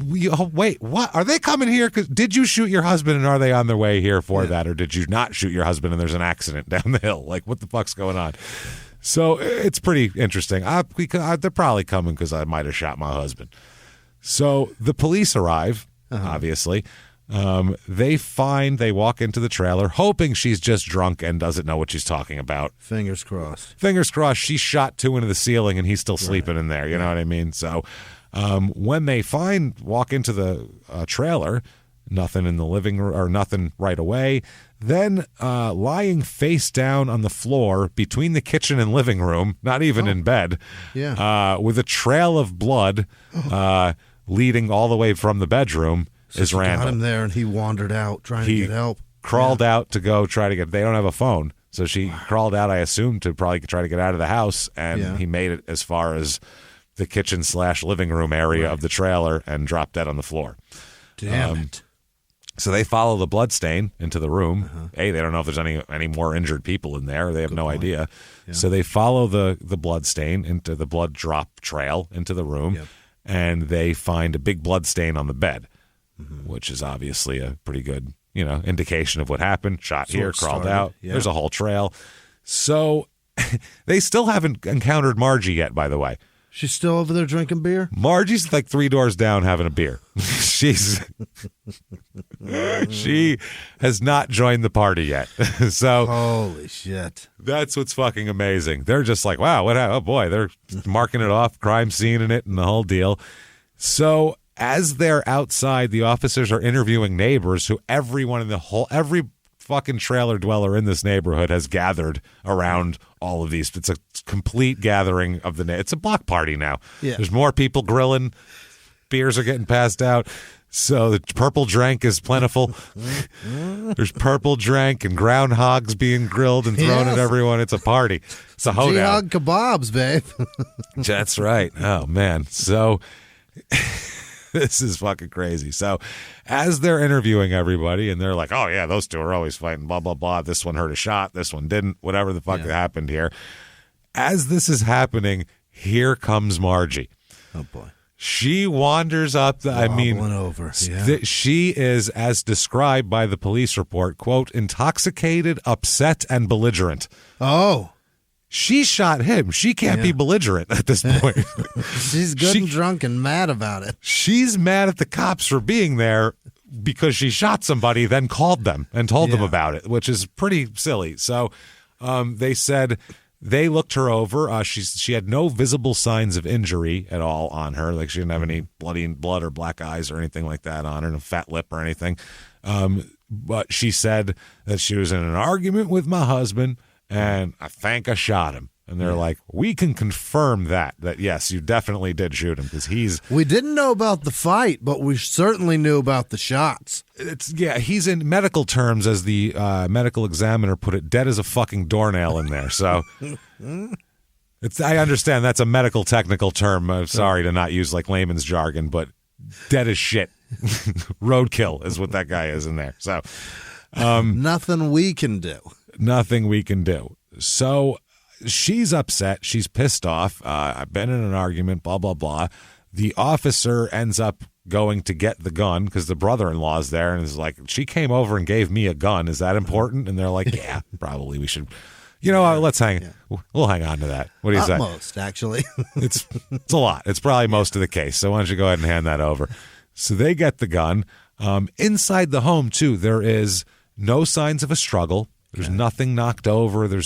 Wait, what? Are they coming here? Did you shoot your husband and are they on their way here for that, or did you not shoot your husband and there's an accident down the hill? Like, what the fuck's going on? So it's pretty interesting. They're probably coming because I might have shot my husband. So the police arrive, obviously. They walk into the trailer, hoping she's just drunk and doesn't know what she's talking about. Fingers crossed. Fingers crossed she shot two into the ceiling and he's still sleeping in there. You know what I mean? So when they walk into the trailer, nothing in the living room or nothing right away. Then lying face down on the floor between the kitchen and living room, not even in bed, with a trail of blood leading all the way from the bedroom is Randall. Got him there, and he wandered out trying to get help. Crawled out to go try to get. They don't have a phone, so she crawled out, I assume, to probably try to get out of the house, and he made it as far as the kitchen/living room area of the trailer and dropped dead on the floor. Damn it. So they follow the blood stain into the room. They don't know if there's any more injured people in there. They have no idea. Yeah. So they follow the blood stain into the blood drop trail into the room, and they find a big blood stain on the bed, which is obviously a pretty good, indication of what happened. Shot here, crawled out. Yeah. There's a whole trail. So they still haven't encountered Margie yet, by the way. She's still over there drinking beer? Margie's like 3 doors down having a beer. She has not joined the party yet. So holy shit. That's what's fucking amazing. They're just like, wow, oh boy, they're marking it off, crime scene in it and the whole deal. So as they're outside, the officers are interviewing neighbors who every fucking trailer dweller in this neighborhood has gathered around all of these. It's a complete gathering of it's a block party now. Yeah. There's more people grilling. Beers are getting passed out. So the purple drank is plentiful. There's purple drank and groundhogs being grilled and thrown at everyone. It's a party. It's a hoedown. Jihad kebabs, babe. That's right. Oh, man. So this is fucking crazy. So as they're interviewing everybody and they're like, oh, yeah, those two are always fighting, blah, blah, blah. This one heard a shot. This one didn't. Whatever the fuck happened here. As this is happening, here comes Margie. Oh, boy. She wanders up. Over. Yeah. She is, as described by the police report, quote, intoxicated, upset, and belligerent. Oh. She shot him. She can't be belligerent at this point. She's good and drunk and mad about it. She's mad at the cops for being there because she shot somebody, then called them and told them about it, which is pretty silly. So they said They looked her over. She had no visible signs of injury at all on her. Like she didn't have any blood or black eyes or anything like that on her, no fat lip or anything. But she said that she was in an argument with my husband, and I think I shot him. And they're like, we can confirm that yes, you definitely did shoot him because We didn't know about the fight, but we certainly knew about the shots. He's in medical terms, as the medical examiner put it, dead as a fucking doornail in there. So I understand that's a medical technical term. I'm sorry to not use like layman's jargon, but dead as shit. Roadkill is what that guy is in there. So nothing we can do. Nothing we can do. So she's upset. She's pissed off. I've been in an argument, blah, blah, blah. The officer ends up going to get the gun because the brother-in-law's there and is like, she came over and gave me a gun. Is that important? And they're like, yeah, probably we should. Let's hang. Yeah. We'll hang on to that. What do you say? Most, actually. It's a lot. It's probably most of the case. So why don't you go ahead and hand that over? So they get the gun. Inside the home, too, there is no signs of a struggle. There's nothing knocked over. There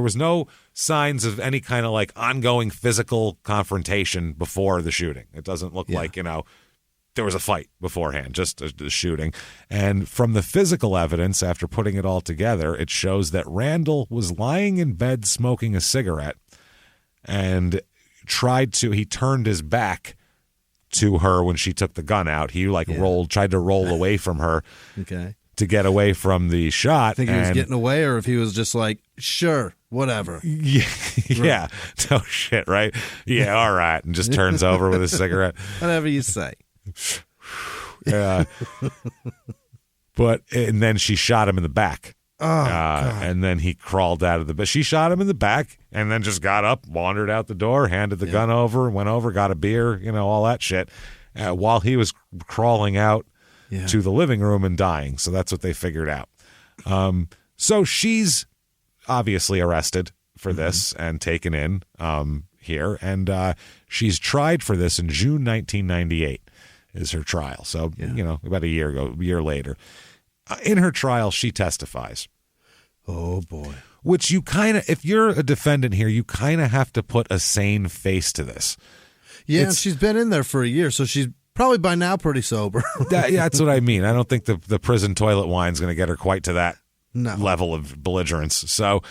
was no signs of any kind of like ongoing physical confrontation before the shooting. It doesn't look like, there was a fight beforehand, just a shooting. And from the physical evidence, after putting it all together, it shows that Randall was lying in bed smoking a cigarette and he turned his back to her when she took the gun out. He tried to roll away from her. Okay. To get away from the shot. Think he was getting away, or if he was just like, sure, whatever. Yeah. No shit, right? Yeah, all right. And just turns over with a cigarette. Whatever you say. And then she shot him in the back. God. And then he crawled out of the bed. She shot him in the back and then just got up, wandered out the door, handed the gun over, went over, got a beer, all that shit, while he was crawling out to the living room and dying. So that's what they figured out. So she's obviously arrested for this and taken in here. And she's tried for this in June 1998 is her trial. So, about a year later. In her trial, she testifies. Oh, boy. Which if you're a defendant here, you kind of have to put a sane face to this. Yeah, she's been in there for a year, so she's probably by now pretty sober. That's what I mean. I don't think the prison toilet wine's going to get her quite to that level of belligerence. So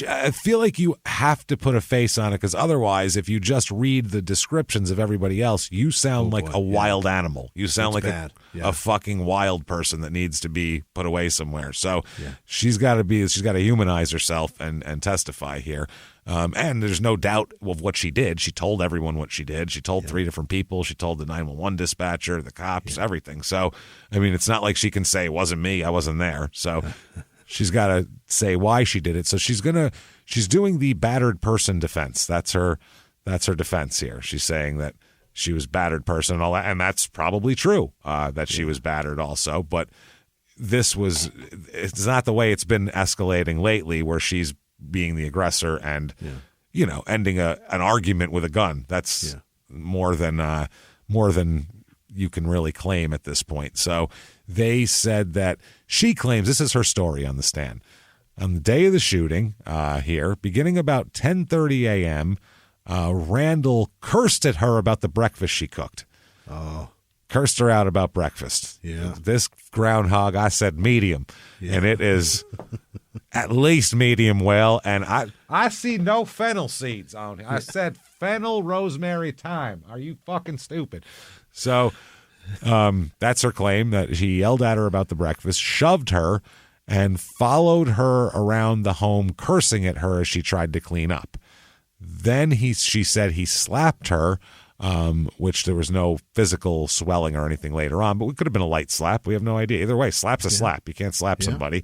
I feel like you have to put a face on it because otherwise, if you just read the descriptions of everybody else, you sound like a wild animal. You sound like a fucking wild person that needs to be put away somewhere. So she's got to humanize herself and testify here. And there's no doubt of what she did. She told everyone what she did. She told 3 different people. She told the 911 dispatcher, the cops, everything. So, I mean, it's not like she can say, it wasn't me, I wasn't there. So she's got to say why she did it. So she's doing the battered person defense. That's her defense here. She's saying that she was battered person and all that. And that's probably true, that she was battered also. But it's not the way it's been escalating lately where she's being the aggressor and, ending an argument with a gun. That's more than you can really claim at this point. So they said that she claims, this is her story on the stand, on the day of the shooting here, beginning about 10:30 a.m., Randall cursed at her about the breakfast she cooked. Oh. Cursed her out about breakfast. Yeah. This groundhog, I said medium, and it is at least medium well. And I see no fennel seeds on it. I said fennel, rosemary, thyme. Are you fucking stupid? So that's her claim, that he yelled at her about the breakfast, shoved her, and followed her around the home, cursing at her as she tried to clean up. Then she said he slapped her, which there was no physical swelling or anything later on, but it could have been a light slap. We have no idea. Either way, slap's a slap. You can't slap somebody.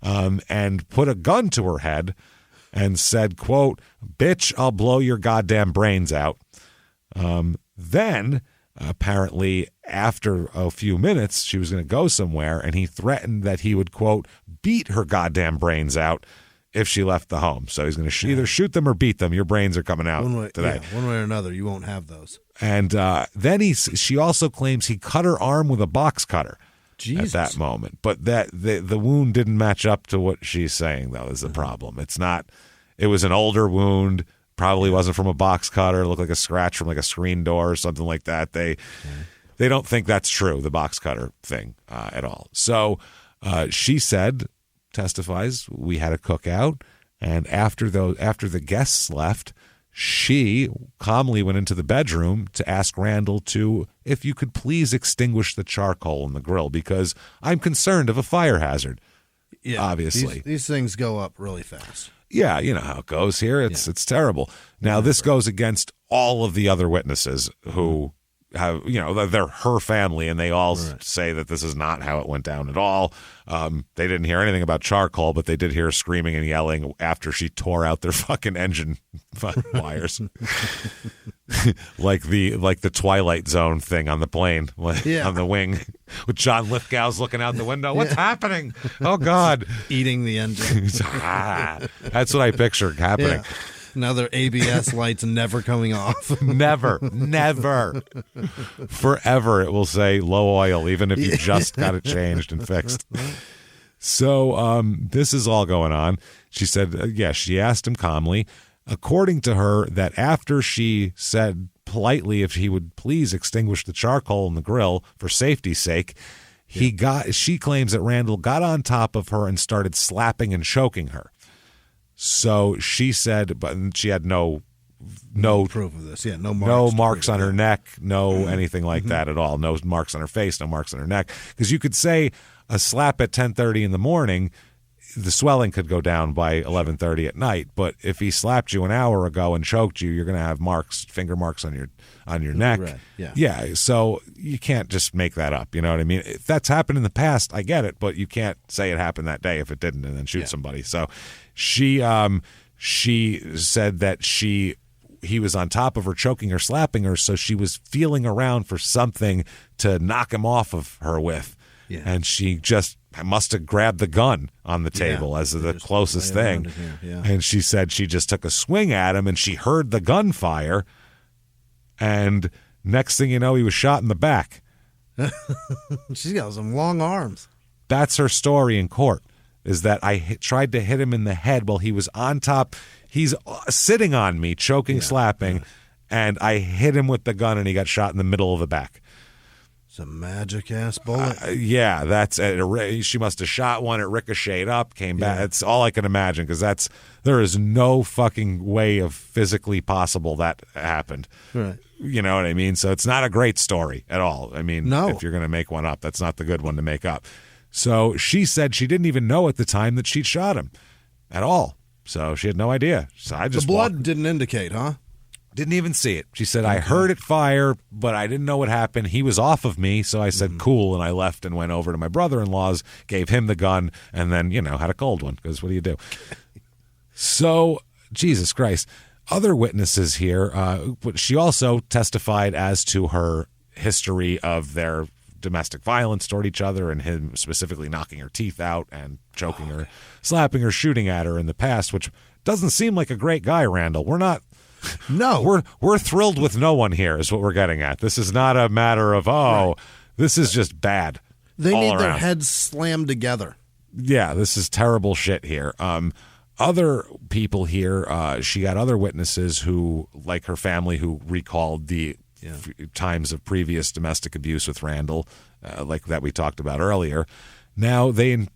And put a gun to her head and said, quote, "Bitch, I'll blow your goddamn brains out." Then, apparently, after a few minutes, she was going to go somewhere, and he threatened that he would, quote, "beat her goddamn brains out" if she left the home. So he's going to either shoot them or beat them. Your brains are coming out today. One way or another, you won't have those. And then she also claims he cut her arm with a box cutter. Jesus. At that moment. But that the wound didn't match up to what she's saying, though, is the problem. It's not it was an older wound. Probably wasn't from a box cutter. It looked like a scratch from like a screen door or something like that. They don't think that's true, the box cutter thing at all. So she testifies, we had a cookout, and after the guests left, she calmly went into the bedroom to ask Randall if you could please extinguish the charcoal in the grill because I'm concerned of a fire hazard. Yeah, obviously. These things go up really fast. Yeah, you know how it goes here. It's terrible. Now, this goes against all of the other witnesses who have, they're her family, and they all say that this is not how it went down at all. They didn't hear anything about charcoal, but they did hear screaming and yelling after she tore out their fucking engine wires. like the Twilight Zone thing on the plane, on the wing, with John Lithgow's looking out the window. What's happening? Oh, God. Eating the engine. That's what I picture happening. Yeah. Now their ABS lights never coming off. Never. Forever it will say low oil, even if you just got it changed and fixed. So this is all going on. She said, she asked him calmly, according to her, that after she said politely if he would please extinguish the charcoal in the grill for safety's sake, she claims that Randall got on top of her and started slapping and choking her. So she said, but she had no proof of this. Yeah, no marks on her neck, anything like that at all. No marks on her face, no marks on her neck. Because you could say a slap at 10:30 in the morning, the swelling could go down by 11:30 at night. But if he slapped you an hour ago and choked you, you're going to have finger marks on your neck. Right. Yeah. So you can't just make that up. You know what I mean? If that's happened in the past, I get it, but you can't say it happened that day if it didn't, and then shoot somebody. So she said that he was on top of her, choking her, slapping her, so she was feeling around for something to knock him off of her with. Yeah. And she just must have grabbed the gun on the table as the closest thing. And she said she just took a swing at him, and she heard the gunfire, and next thing you know, he was shot in the back. She's got some long arms. That's her story in court, is that I tried to hit him in the head while he was on top. He's sitting on me, choking, slapping, and I hit him with the gun, and he got shot in the middle of the back. It's a magic-ass bullet. That's she must have shot one. It ricocheted up, came back. That's all I can imagine, because there is no fucking way of physically possible that happened. Right. You know what I mean? So it's not a great story at all. I mean, if you're going to make one up, that's not the good one to make up. So she said she didn't even know at the time that she'd shot him at all. So she had no idea. So the blood didn't indicate, huh? Didn't even see it. She said, I heard it fire, but I didn't know what happened. He was off of me, so I said, cool, and I left and went over to my brother-in-law's, gave him the gun, and then, had a cold one, because what do you do? So, Jesus Christ. Other witnesses here, she also testified as to her history of their domestic violence toward each other, and him specifically knocking her teeth out and choking her, slapping her, shooting at her in the past, which doesn't seem like a great guy, Randall. We're not... No. We're thrilled with no one here is what we're getting at. This is not a matter of, this is just bad. They need their heads slammed together. Yeah, this is terrible shit here. Other people here, she got other witnesses who, like her family, who recalled the times of previous domestic abuse with Randall, like that we talked about earlier. Now, the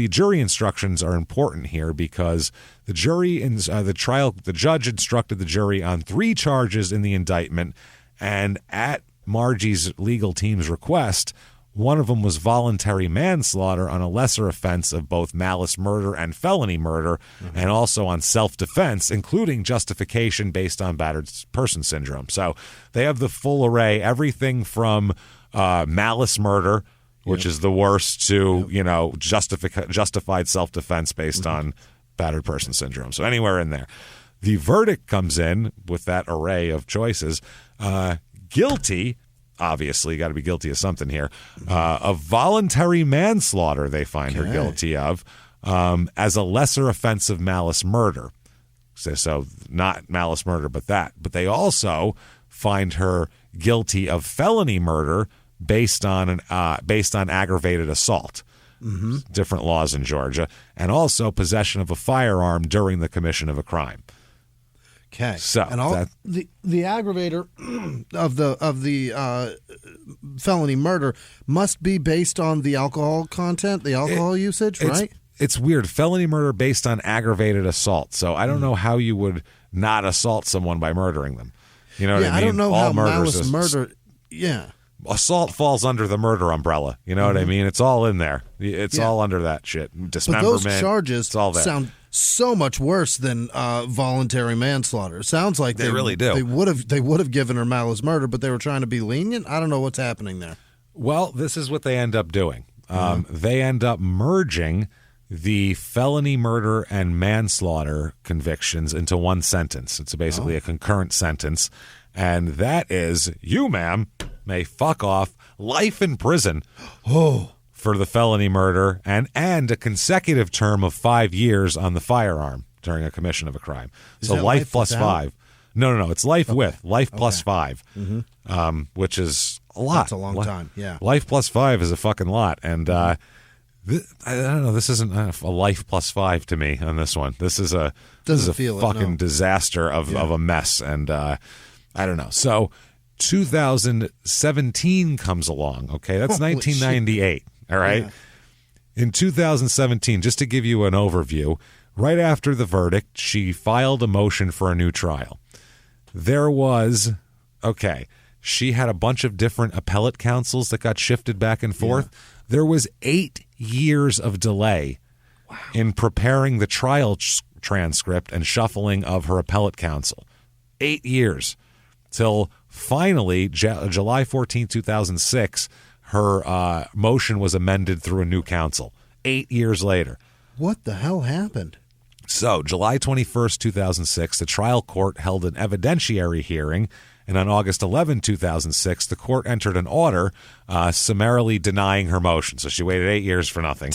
jury instructions are important here because the judge instructed the jury on 3 charges in the indictment, and at Margie's legal team's request, one of them was voluntary manslaughter on a lesser offense of both malice murder and felony murder, and also on self-defense, including justification based on battered person syndrome. So they have the full array, everything from malice murder, which is the worst, to, justified self-defense based on battered person syndrome. So anywhere in there. The verdict comes in with that array of choices. Guilty, obviously, got to be guilty of something here, of voluntary manslaughter they find her guilty of, as a lesser offense of malice murder. So not malice murder, but that. But they also find her guilty of felony murder based on aggravated assault. different laws in Georgia, and also possession of a firearm during the commission of a crime. Okay. So and all the aggravator of the felony murder must be based on the alcohol content, the alcohol usage, right? It's weird. Felony murder based on aggravated assault. So I don't know how you would not assault someone by murdering them. You know what I mean? I don't know all how malice murder. Yeah. Assault falls under the murder umbrella. You know what I mean? It's all in there. It's all under that shit. Dismemberment. But those charges sound so much worse than voluntary manslaughter. It sounds like they really do. They would have given her malice murder, but they were trying to be lenient. I don't know what's happening there. Well, this is what they end up doing. They end up merging the felony murder and manslaughter convictions into one sentence. It's basically a concurrent sentence. And that is, you, ma'am, may fuck off life in prison for the felony murder and a consecutive term of 5 years on the firearm during a commission of a crime. So life plus 5. No. It's life with. Life plus 5, which is a lot. That's a long time, yeah. Life plus 5 is a fucking lot. And I don't know. This isn't a life plus 5 to me on this one. This is a fucking disaster of a mess. And I don't know. So 2017 comes along. Okay, that's 1998. All right. Yeah. In 2017, just to give you an overview, right after the verdict, she filed a motion for a new trial. She had a bunch of different appellate counsels that got shifted back and forth. Yeah. There was 8 years of delay in preparing the trial transcript and shuffling of her appellate counsel. 8 years. Till finally, July 14, 2006, her motion was amended through a new counsel. 8 years later. What the hell happened? So, July 21st, 2006, the trial court held an evidentiary hearing, and on August 11, 2006, the court entered an order summarily denying her motion. So she waited 8 years for nothing.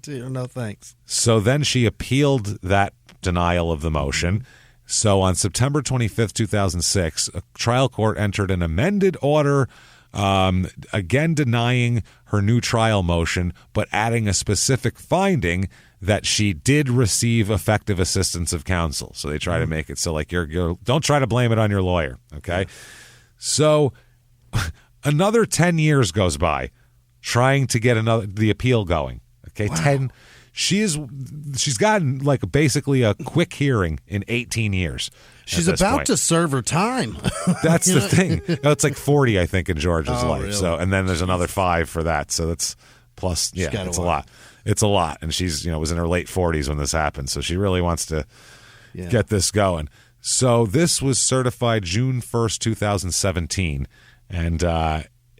No thanks. So then she appealed that denial of the motion. So on September 25th, 2006, a trial court entered an amended order, again denying her new trial motion, but adding a specific finding that she did receive effective assistance of counsel. So they try to make it so like you're don't try to blame it on your lawyer, okay? So another 10 years goes by trying to get the appeal going. Okay, 10. She's gotten like basically a quick hearing in 18 years. She's about to serve her time. That's the thing. No, it's like 40, I think, in Georgia's life. Really? So, and then there's another 5 for that. So that's plus, it's a lot. It's a lot. And she's, was in her late 40s when this happened. So she really wants to get this going. So this was certified June 1st, 2017. And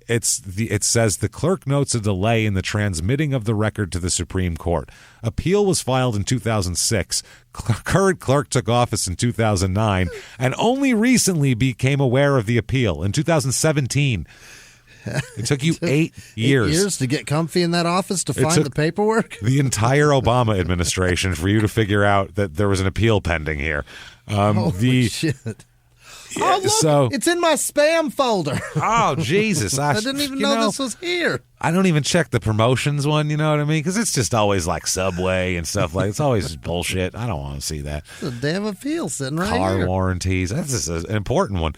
it says the clerk notes a delay in the transmitting of the record to the Supreme Court. Appeal was filed in 2006. Current clerk took office in 2009 and only recently became aware of the appeal in 2017. It took you 8 years. 8 years to get comfy in that office to find the paperwork? The entire Obama administration for you to figure out that there was an appeal pending here. Holy shit. Yeah, oh, look, it's in my spam folder. Oh, Jesus. I didn't even know this was here. I don't even check the promotions one, you know what I mean? Because it's just always like Subway and stuff like it's always bullshit. I don't want to see that. It's a damn appeal sitting right here. Car warranties. That's just an important one.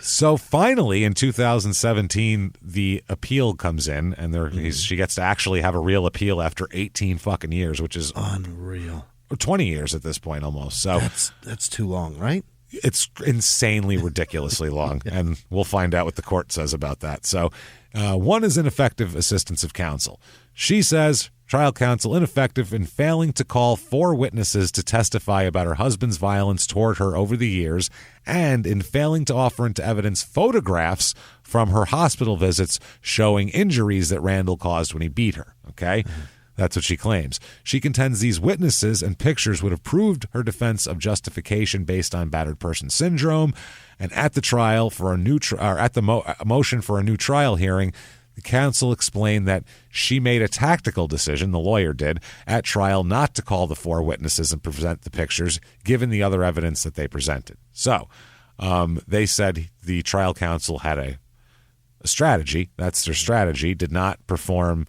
So finally, in 2017, the appeal comes in, and she gets to actually have a real appeal after 18 fucking years, which is unreal. 20 years at this point almost. So that's too long, right? It's insanely, ridiculously long, and we'll find out what the court says about that. So one is ineffective assistance of counsel. She says trial counsel ineffective in failing to call 4 witnesses to testify about her husband's violence toward her over the years and in failing to offer into evidence photographs from her hospital visits showing injuries that Randall caused when he beat her. Okay? That's what she claims. She contends these witnesses and pictures would have proved her defense of justification based on battered person syndrome. And at the trial for a new motion for a new trial hearing, the counsel explained that she made a tactical decision, the lawyer did, at trial not to call the 4 witnesses and present the pictures, given the other evidence that they presented. So they said the trial counsel had a strategy. That's their strategy. Did not perform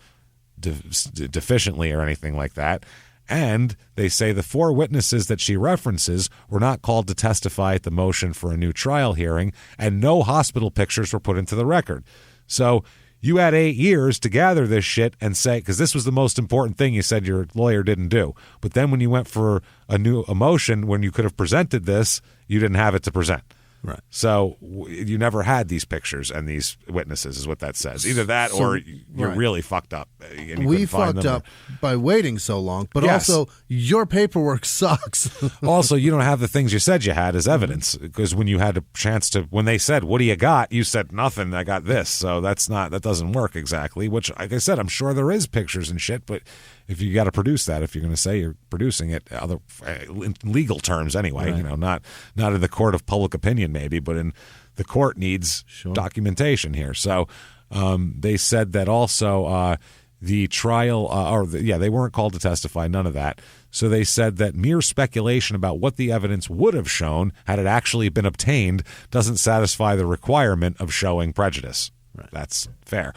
deficiently or anything like that. And they say the 4 witnesses that she references were not called to testify at the motion for a new trial hearing, and no hospital pictures were put into the record. So you had 8 years to gather this shit and say, because this was the most important thing you said your lawyer didn't do. But then when you went for a motion, when you could have presented this, you didn't have it to present. Right. So you never had these pictures and these witnesses is what that says. Either that or you're really fucked up. And we fucked up by waiting so long, but also your paperwork sucks. Also, you don't have the things you said you had as evidence, because when you had a chance to, when they said, what do you got? You said nothing. I got this. So that doesn't work exactly, which, like I said, I'm sure there is pictures and shit, but if you got to produce that, if you're going to say you're producing it, in legal terms anyway, right. Not in the court of public opinion maybe, but in the court needs documentation here. So they said that also the trial, they weren't called to testify, none of that. So they said that mere speculation about what the evidence would have shown had it actually been obtained doesn't satisfy the requirement of showing prejudice. Right. That's fair.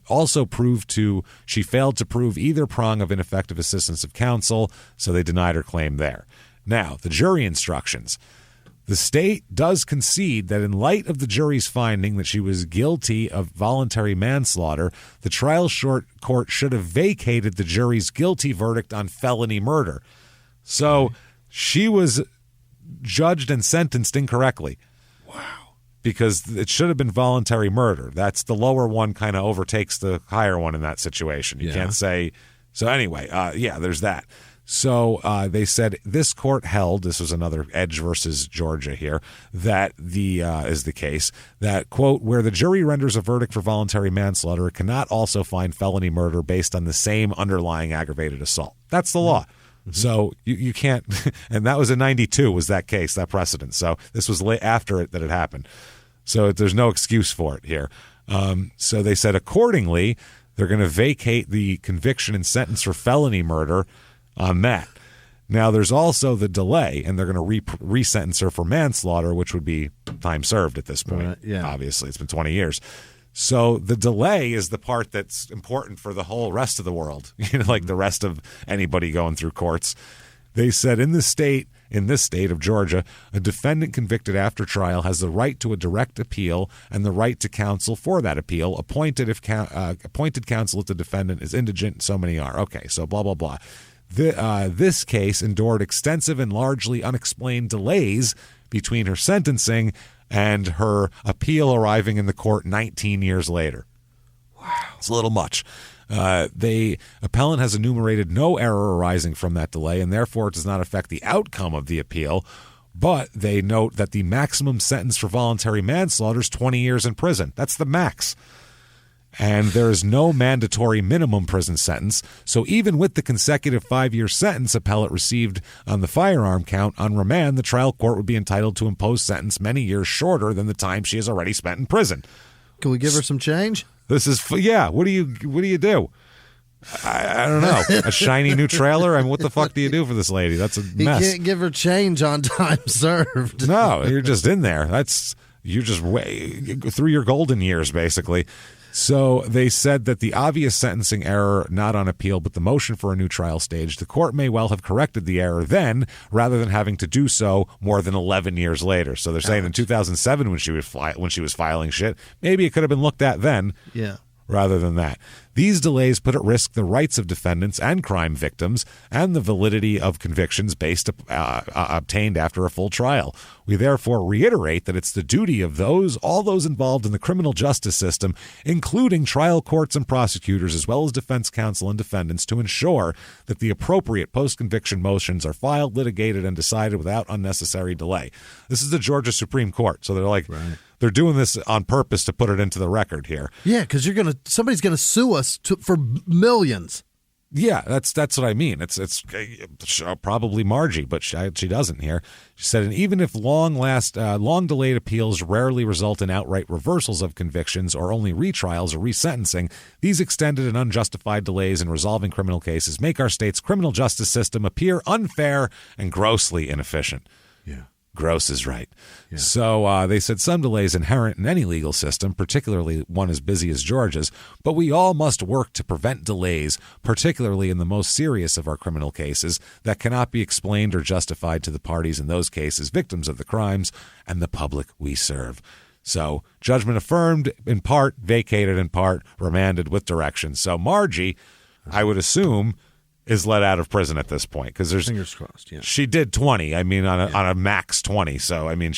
Also she failed to prove either prong of ineffective assistance of counsel, so they denied her claim there. Now, the jury instructions. The state does concede that in light of the jury's finding that she was guilty of voluntary manslaughter, the trial court should have vacated the jury's guilty verdict on felony murder. So she was judged and sentenced incorrectly. Because it should have been voluntary murder. That's the lower one kind of overtakes the higher one in that situation. You can't say. So anyway, there's that. So they said this court held, this was another Edge versus Georgia here, that is the case, that, quote, where the jury renders a verdict for voluntary manslaughter, it cannot also find felony murder based on the same underlying aggravated assault. That's the law. Mm-hmm. So you can't, and that was in 92 was that case, that precedent. So this was after it that it happened. So there's no excuse for it here. So they said accordingly, they're going to vacate the conviction and sentence for felony murder on that. Now there's also the delay, and they're going to re-sentence her for manslaughter, which would be time served at this point. Obviously, it's been 20 years. So the delay is the part that's important for the whole rest of the world, like the rest of anybody going through courts. They said in this state of Georgia, a defendant convicted after trial has the right to a direct appeal and the right to counsel for that appeal, appointed counsel if the defendant is indigent, so many are. Okay, so blah, blah, blah. This case endured extensive and largely unexplained delays between her sentencing and her appeal arriving in the court 19 years later. Wow. It's a little much. The appellant has enumerated no error arising from that delay, and therefore it does not affect the outcome of the appeal. But they note that the maximum sentence for voluntary manslaughter is 20 years in prison. That's the max. And there is no mandatory minimum prison sentence. So even with the consecutive 5-year sentence appellant received on the firearm count, on remand, the trial court would be entitled to impose sentence many years shorter than the time she has already spent in prison. Can we give her some change? This is, what do you do? I don't know. A shiny new trailer? I mean, what the fuck do you do for this lady? That's a mess. You can't give her change on time served. No, you're just in there. You're just way through your golden years, basically. So they said that the obvious sentencing error, not on appeal, but the motion for a new trial stage, the court may well have corrected the error then, rather than having to do so more than 11 years later. So they're saying in 2007 when she was filing shit, maybe it could have been looked at then. Yeah. Rather than that. These delays put at risk the rights of defendants and crime victims and the validity of convictions obtained after a full trial. We therefore reiterate that it's the duty of all those involved in the criminal justice system, including trial courts and prosecutors, as well as defense counsel and defendants, to ensure that the appropriate post-conviction motions are filed, litigated, and decided without unnecessary delay. This is the Georgia Supreme Court, so they're like... Right. They're doing this on purpose to put it into the record here. Yeah, because somebody's gonna sue us for millions. Yeah, that's what I mean. It's probably Margie, but she doesn't here. She said, and even if long delayed appeals rarely result in outright reversals of convictions or only retrials or resentencing, these extended and unjustified delays in resolving criminal cases make our state's criminal justice system appear unfair and grossly inefficient. Yeah. Gross is right. Yeah. So they said some delays inherent in any legal system, particularly one as busy as Georgia's, but we all must work to prevent delays, particularly in the most serious of our criminal cases that cannot be explained or justified to the parties in those cases, victims of the crimes, and the public we serve. So judgment affirmed in part, vacated in part, remanded with direction. So Margie, I would assume, is let out of prison at this point because there's fingers crossed. Yeah, she did 20. I mean, on a max 20. So I mean,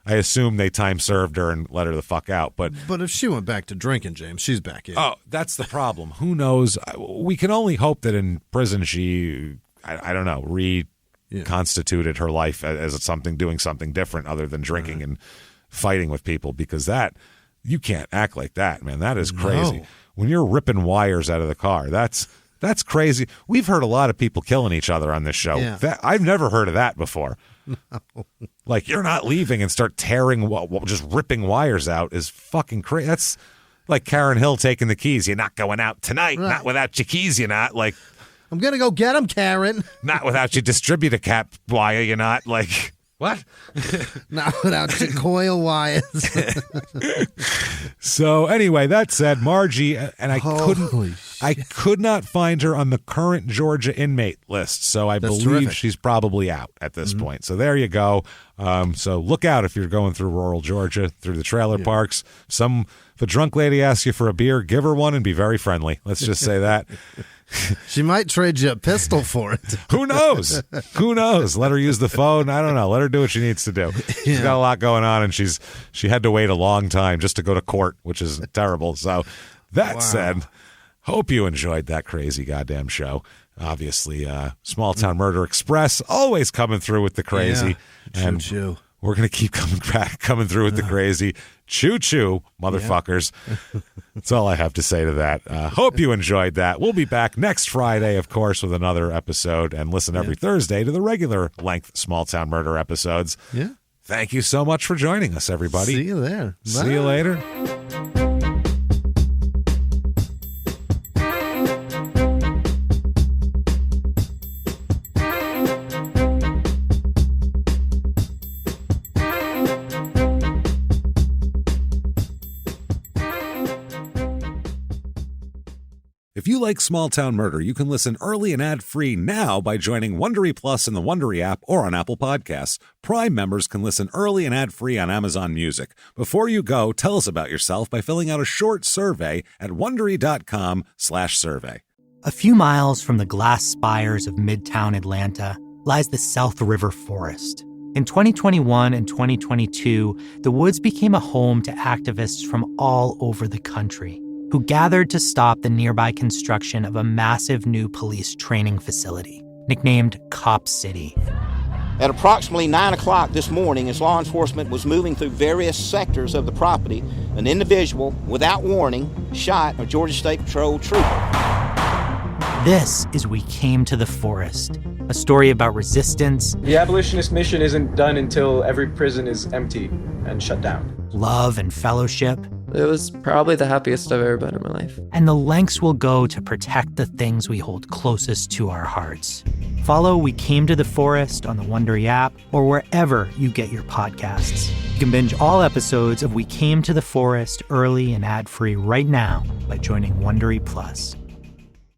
I assume they time served her and let her the fuck out. But if she went back to drinking, James, she's back in. Oh, that's the problem. Who knows? We can only hope that in prison she, I don't know, reconstituted her life as doing something different other than drinking and fighting with people, because that you can't act like that, man. That is crazy. No. When you're ripping wires out of the car, that's crazy. We've heard a lot of people killing each other on this show. Yeah. I've never heard of that before. No. Like, you're not leaving and start tearing, just ripping wires out is fucking crazy. That's like Karen Hill taking the keys. You're not going out tonight. Right. Not without your keys, you're not. Like, I'm going to go get them, Karen. Not without your distributor cap wire, you're not. Like, what? Not without your coil wires. So anyway, that said, Margie, and I could not find her on the current Georgia inmate list. So I believe terrific. She's probably out at this point. So there you go. So look out if you're going through rural Georgia, through the trailer parks. If a drunk lady asks you for a beer, give her one and be very friendly. Let's just say that. She might trade you a pistol for it. Who knows? Who knows? Let her use the phone. I don't know. Let her do what she needs to do. She's got a lot going on, and she had to wait a long time just to go to court, which is terrible. So that said, hope you enjoyed that crazy goddamn show. Obviously, Small Town Murder Express always coming through with the crazy. Yeah. And choo-choo. We're going to keep coming through with the crazy. Choo-choo, motherfuckers. Yeah. That's all I have to say to that. Hope you enjoyed that. We'll be back next Friday, of course, with another episode, and listen every Thursday to the regular length Small Town Murder episodes. Yeah. Thank you so much for joining us, everybody. See you there. Bye. See you later. If you like Small Town Murder, you can listen early and ad-free now by joining Wondery Plus in the Wondery app or on Apple Podcasts. Prime members can listen early and ad-free on Amazon Music. Before you go, tell us about yourself by filling out a short survey at Wondery.com/survey. A few miles from the glass spires of Midtown Atlanta lies the South River Forest. In 2021 and 2022, the woods became a home to activists from all over the country, who gathered to stop the nearby construction of a massive new police training facility, nicknamed Cop City. At approximately 9 o'clock this morning, as law enforcement was moving through various sectors of the property, an individual, without warning, shot a Georgia State Patrol trooper. This is We Came to the Forest, a story about resistance. The abolitionist mission isn't done until every prison is empty and shut down. Love and fellowship. It was probably the happiest I've ever been in my life. And the lengths we'll go to protect the things we hold closest to our hearts. Follow We Came to the Forest on the Wondery app or wherever you get your podcasts. You can binge all episodes of We Came to the Forest early and ad-free right now by joining Wondery Plus.